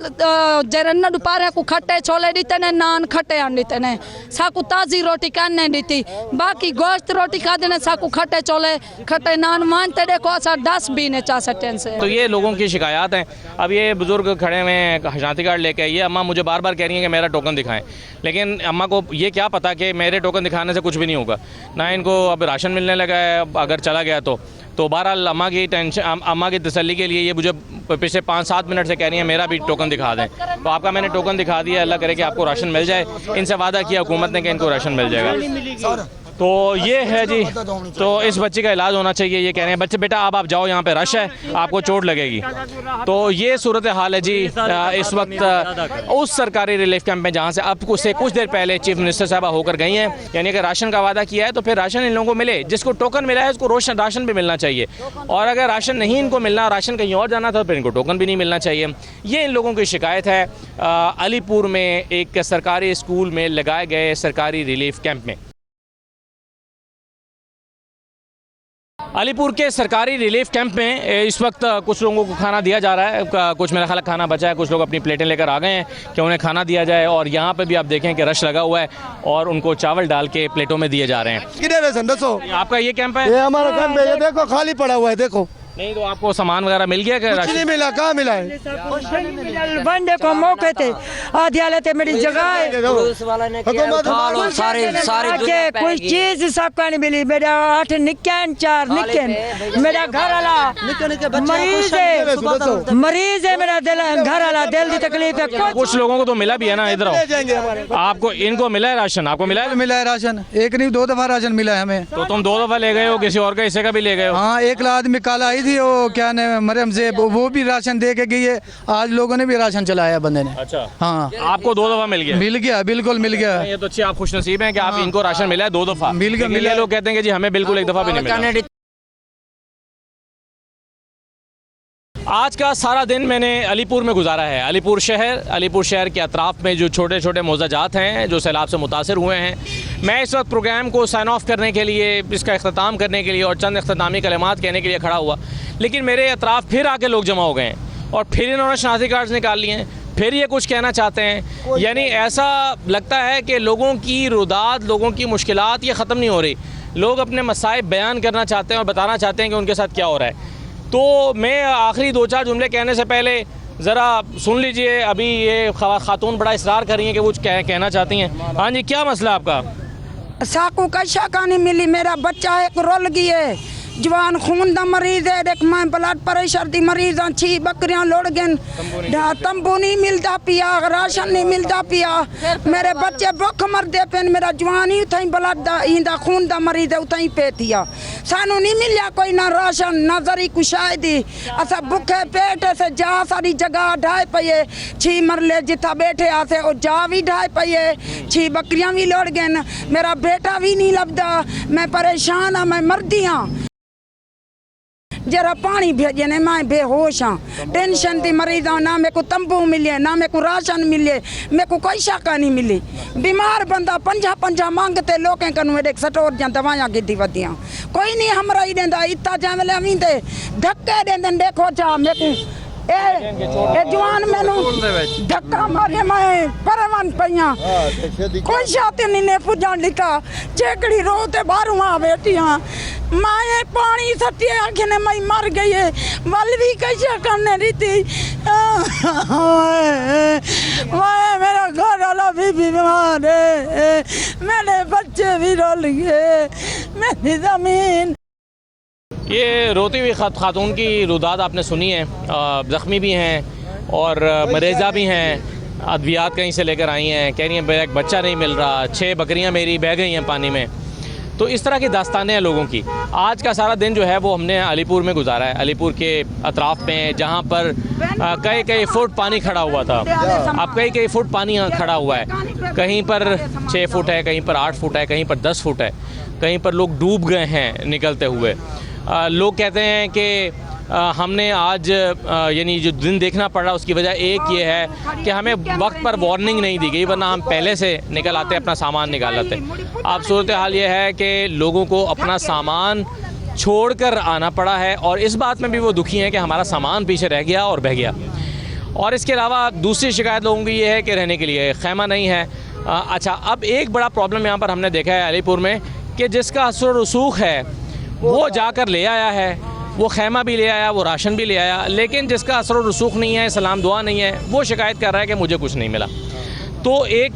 Speaker 21: जरन्ना दोपहर को खट्टे छोले देते ने, नान खट्टे आन देते ने, साकू ताजी रोटी करने देती, बाकी गोश्त रोटी खा देने, साकू खट्टे छोले खट्टे नान मानते देखो ऐसा 10 भी ने 4 से।
Speaker 1: तो ये लोगों की शिकायत हैं। अब ये बुजुर्ग खड़े हुए हैं शनाख्ती कार्ड लेके, ये अम्मा मुझे बार बार कह रही हैं कि मेरा टोकन दिखाएं, लेकिन अम्मा को ये क्या पता कि मेरे टोकन दिखाने से कुछ भी नहीं होगा, ना इनको अब राशन मिलने लगा है अगर चला गया तो बहरहाल अम्मा की टेंशन, अम्मा की तसल्ली के लिए ये मुझे पिछले 5-7 मिनट से कह रही है मेरा भी टोकन दिखा दें। तो आपका मैंने टोकन दिखा दिया, अल्लाह करे कि आपको राशन मिल जाए। इनसे वादा किया हुकूमत ने कि इनको राशन मिल जाएगा। तो ये है जी, तो इस बच्चे का इलाज होना चाहिए, ये कह रहे हैं बच्चे बेटा अब आप जाओ, यहाँ पे रश है, आपको चोट लगेगी। तो ये सूरत हाल है जी इस वक्त उस सरकारी रिलीफ कैंप में जहाँ से अब से कुछ देर पहले चीफ मिनिस्टर साहबा होकर गई हैं। यानी कि राशन का वादा किया है तो फिर राशन इन लोगों को मिले, जिसको टोकन मिला है उसको राशन भी मिलना चाहिए, और अगर राशन नहीं इनको मिलना, राशन कहीं और जाना था, फिर इनको टोकन भी नहीं मिलना चाहिए। ये इन लोगों की शिकायत है अलीपुर में एक सरकारी स्कूल में लगाए गए सरकारी रिलीफ कैंप में। अलीपुर के सरकारी रिलीफ कैंप में इस वक्त कुछ लोगों को खाना दिया जा रहा है, कुछ मेरा ख्याल खाना बचा है, कुछ लोग अपनी प्लेटें लेकर आ गए हैं कि उन्हें खाना दिया जाए, और यहाँ पे भी आप देखें कि रश लगा हुआ है और उनको चावल डाल के प्लेटों में दिए जा रहे हैं।
Speaker 18: किधर है दसो?
Speaker 1: आपका ये कैंप है?
Speaker 18: ये हमारा कैंप है, ये देखो खाली पड़ा हुआ है, देखो।
Speaker 1: नहीं तो आपको सामान वगैरह मिल गया क्या?
Speaker 18: कुछ नहीं मिला, कहाँ मिला है?
Speaker 9: बंदे को मौके थे आध्यालय थे मेरी जगह है, कोई चीज सबका नहीं मिली। मेरा 8 निक्कन 4 निक्कन, मेरा घर वाला मरीज है, मेरा घर वाला दिल की तकलीफ है।
Speaker 1: कुछ लोगों को तो मिला भी है ना, इधर आपको इनको मिला है राशन? आपको मिला है?
Speaker 16: मिला है राशन, एक नहीं 2 दफा राशन मिला है हमें।
Speaker 1: तो तुम 2 दफा ले गए हो, किसी और का हिस्से का भी ले गए हो?
Speaker 16: हाँ, एक आदमी कल आई थी, वो क्या नाम मरियम से, वो भी राशन दे के गई है, आज लोगों ने भी राशन चलाया बंदे ने।
Speaker 1: अच्छा,
Speaker 16: हाँ
Speaker 1: आपको 2 दफा मिल गया?
Speaker 16: मिल गया, बिल्कुल मिल गया।
Speaker 1: ये तो अच्छी, आप खुश नसीब हैं कि आप इनको राशन मिला है 2 दफा
Speaker 16: मिल गया।
Speaker 1: मिले लोग कहते हैं कि जी हमें बिल्कुल 1 दफा भी नहीं मिला। आज का सारा दिन मैंने अलीपुर में गुजारा है। अलीपुर शहर के अतराफ़ में जो छोटे छोटे मौज़ाजात हैं जो सैलाब से मुतासर हुए हैं, मैं इस वक्त प्रोग्राम को साइन ऑफ करने के लिए, इसका अख्ताम करने के लिए और चंद अख्तामी कलिमात कहने के लिए खड़ा हुआ, लेकिन मेरे अतराफ़ फिर आके लोग जमा हो गए हैं और फिर इन्होंने शनाख्ती कार्ड्स निकाल लिए हैं, फिर ये कुछ कहना चाहते हैं। यानी ऐसा लगता है कि लोगों की रुदात, लोगों की मुश्किलात ये ख़त्म नहीं हो रही। लोग अपने मसाइब बयान करना चाहते हैं और बताना चाहते हैं कि उनके साथ क्या हो रहा है। तो मैं आखिरी 2-4 जुमले कहने से पहले ज़रा सुन लीजिए। अभी ये खातून बड़ा इसरार कर रही हैं कि वो कहना चाहती हैं। हाँ जी, क्या मसला आपका?
Speaker 9: साकू का शाका नहीं मिली, मेरा बच्चा एक रोल गई है, जवान खून दा मरीज है, एक मैं ब्लड प्रेशर दी मरीज हाँ, 6 बकरियां लुड़ गन, तंबू नहीं मिलता पिया, राशन नहीं मिलता पिया, मेरे बच्चे भुख मरदे पे, मेरा जवान ही उठाई ब्लड दा इंदा खून दा मरीज है उठाई पे थिया, सानू नहीं मिलिया कोई ना राशन ना जरी कुशायदी, असा भुखे पेट से जा सारी जगह ढाए पे, 6 मरले जिथा बैठे आसे वो जा भी ढाए पे, 6 बकरियां भी लुड़ गन, मेरा बेटा भी नहीं लभदा, मैं परेशान हाँ, मैं मरदी हाँ, जरा पानी भेजे ने, मैं बेहोश हाँ, टेंशन थी मरीज हाँ, ना मेरे को तंबू मिले, ना मेरे को राशन मिले, मेरे को कोई शाका नहीं मिली। बीमार बंदा 50 मांगते लोग एक सटोर जा दवाइयां गिद्दी वदियां, कोई नहीं हमरा ही देंदा, इतना जैसे अमींदे धक्के देंदे, देखो जा मेरे को ए जवान मैनू धक्का मारे, मैं परवन पईया, कोई शाते नहीं ने पुजान लिखा, चेकड़ी रोते बाहरों बैठियां, मैं पानी सटिए आखने मैं मर गई है, वल भी कैसे करने रीती, मेरा घर वाला भी बीमार है, मेरे बच्चे भी रोल गए, मेरी जमीन।
Speaker 1: ये रोती हुई खातून की रुदात आपने सुनी है, ज़ख्मी भी हैं और मरीज़ा भी हैं, अद्वियात कहीं से लेकर आई हैं, कह रही हैं मेरा एक बच्चा नहीं मिल रहा, 6 बकरियां मेरी बह गई हैं पानी में। तो इस तरह की दास्तानें हैं लोगों की। आज का सारा दिन जो है वो हमने अलीपुर में गुजारा है, अलीपुर के अतराफ़ में, जहाँ पर कई फुट पानी खड़ा हुआ था। अब कई फुट पानी खड़ा हुआ है, कहीं पर 6 फुट है, कहीं पर 8 फुट है, कहीं पर 10 फुट है, कहीं पर लोग डूब गए हैं निकलते हुए। लोग कहते हैं कि हमने आज यानी जो दिन देखना पड़ा उसकी वजह एक ये है कि हमें वक्त पर वार्निंग नहीं दी गई, वरना हम पहले से निकल आते, अपना सामान निकाल लाते। अब सूरत हाल ये है कि लोगों को अपना सामान छोड़कर आना पड़ा है और इस बात में भी वो दुखी हैं कि हमारा सामान पीछे रह गया और बह गया। और इसके अलावा दूसरी शिकायत लोगों की ये है कि रहने के लिए खैमा नहीं है। अच्छा, अब एक बड़ा प्रॉब्लम यहाँ पर हमने देखा है अलीपुर में कि जिसका असर रसूख है वो जाकर ले आया है, वो खैमा भी ले आया, वो राशन भी ले आया, लेकिन जिसका असर रसूख नहीं है, सलाम दुआ नहीं है, वो शिकायत कर रहा है कि मुझे कुछ नहीं मिला। तो एक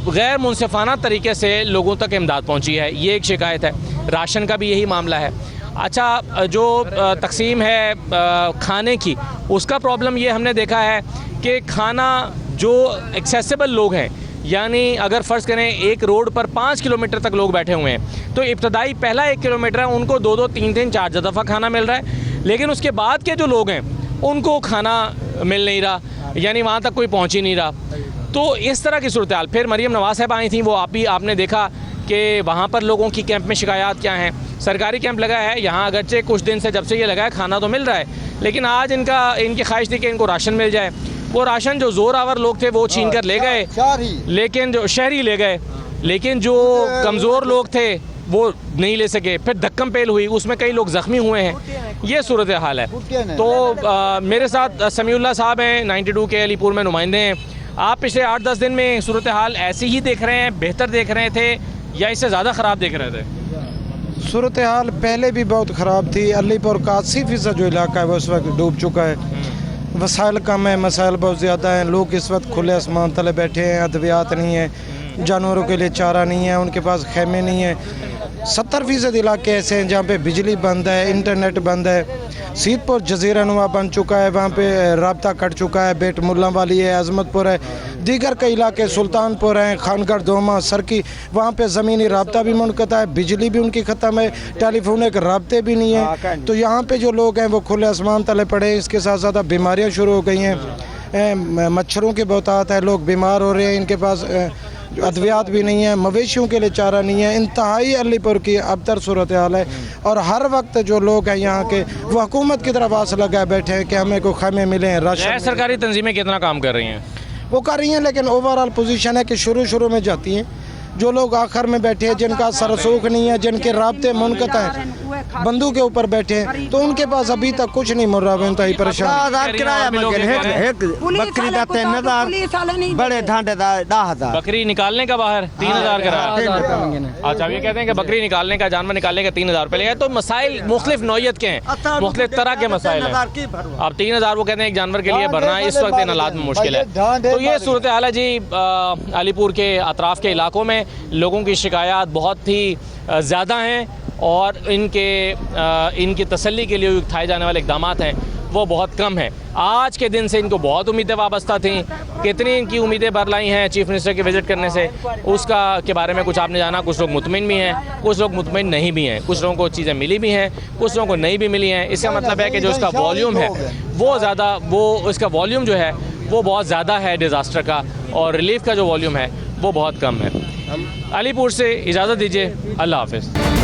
Speaker 1: गैर मुनसिफाना तरीके से लोगों तक इमदाद पहुंची है, ये एक शिकायत है। राशन का भी यही मामला है। अच्छा, जो तकसीम है खाने की, उसका प्रॉब्लम ये हमने देखा है कि खाना जो एक्सेसिबल लोग हैं यानी अगर फ़र्ज़ करें एक रोड पर 5 किलोमीटर तक लोग बैठे हुए हैं, तो इब्तदाई पहला 1 किलोमीटर है उनको 2-2, 3-3, 4 दफ़ा खाना मिल रहा है, लेकिन उसके बाद के जो लोग हैं उनको खाना मिल नहीं रहा, यानी वहाँ तक कोई पहुँच ही नहीं रहा। तो इस तरह की सूरत हाल। फिर मरियम नवाज़ साहब आई थी, वो आपने देखा कि वहाँ पर लोगों की कैंप में शिकायत क्या हैं। सरकारी कैंप लगा है यहाँ, अगरचे कुछ दिन से जब से ये लगा है खाना तो मिल रहा है, लेकिन आज इनकी ख्वाहिश थी कि इनको राशन मिल जाए। वो राशन जो ज़ोर आवर लोग थे वो छीन कर ले गए, लेकिन जो शहरी ले गए, लेकिन जो कमज़ोर लोग थे वो नहीं ले सके। फिर धक्कम पेल हुई, उसमें कई लोग ज़ख्मी हुए हैं। ये सूरत हाल है। तो मेरे साथ समीउल्लाह साहब हैं, 92 के अलीपुर में नुमाइंदे हैं। आप पिछले 8-10 दिन में सूरत हाल ऐसी ही देख रहे हैं, बेहतर देख रहे थे या इससे ज़्यादा ख़राब देख रहे थे?
Speaker 2: सूरत हाल पहले भी बहुत ख़राब थी। अलीपुर का 80% जो इलाका है वो इस वक्त डूब चुका है। वसाइल कम है, मसाइल बहुत ज़्यादा हैं। लोग इस वक्त खुले आसमान तले बैठे हैं, अद्वियात नहीं है, जानवरों के लिए चारा नहीं है, उनके पास खेमे नहीं है। 70% इलाके ऐसे हैं जहाँ पे बिजली बंद है, इंटरनेट बंद है। सीतपुर जजीरा नुमा बन चुका है, वहाँ पे राब्ता कट चुका है। बेट मुल्ला वाली है, अजमतपुर है, दीगर कई इलाके सुल्तानपुर हैं, खानगढ़, दोमा, सरकी, वहाँ पे ज़मीनी राब्ता भी मुनक़ता है, बिजली भी उनकी ख़त्म है, टेलीफोनिक राब्ते भी नहीं है। तो यहाँ पे जो लोग हैं वो खुले आसमान तले पड़े हैं। इसके साथ साथ बीमारियाँ शुरू हो गई हैं, मच्छरों की बहुतात है, लोग बीमार हो रहे हैं, इनके पास अद्वियात भी नहीं है, मवेशियों के लिए चारा नहीं है। इंतहाई अलीपुर की अबतर सूरत हाल है। और हर वक्त जो लोग हैं यहाँ के वो हुकूमत की तरफ आस लगाए बैठे हैं कि हमें को खैमे मिले, राशन।
Speaker 1: सरकारी तंजीमें कितना काम कर रही हैं?
Speaker 2: वो कर रही हैं, लेकिन ओवरऑल पोजीशन है कि शुरू में जाती हैं। जो लोग आखिर में बैठे हैं, जिनका सरसूख नहीं है, जिनके राब्ते मुनक़ता हैं, बंदू के ऊपर बैठे हैं, तो उनके पास अभी तक कुछ नहीं मिल रहा। इंतहाई परेशान।
Speaker 8: बड़े ढांडे 10,000
Speaker 1: बकरी निकालने का बाहर 3,000 किराया। अच्छा, ये कहते हैं कि बकरी निकालने का, जानवर निकालने का 3,000 रुपये लगेगा। तो मसाइल मुख्तलिफ नौयत के हैं, मुख्तलिफ तरह के मसाइल हैं। अब 3,000 वो कहते हैं एक जानवर के लिए भरना इस वक्त इन हालात में मुश्किल है। तो ये सूरत हाल है जी अलीपुर के अतराफ़ के इलाकों में। लोगों की शिकायत बहुत ही ज़्यादा हैं और इनकी तसल्ली के लिए उठाए जाने वाले इक़दाम हैं वो बहुत कम हैं। आज के दिन से इनको बहुत उम्मीदें वाबस्ता थीं। कितनी इनकी उम्मीदें बरलाई हैं चीफ़ मिनिस्टर के विज़िट करने से, उसका के बारे में कुछ आपने जाना। कुछ लोग मुतमिन भी हैं, कुछ लोग मुतमिन नहीं भी हैं, कुछ लोगों को चीज़ें मिली भी हैं, कुछ लोगों को नहीं भी मिली हैं। इसका मतलब है कि जो इसका वॉल्यूम है वो ज़्यादा, इसका वॉल्यूम जो है वो बहुत ज़्यादा है डिज़ास्टर का, और रिलीफ का जो वॉल्यूम है वो बहुत कम है। अलीपुर से इजाज़त दीजिए, अल्लाह हाफ़िज़।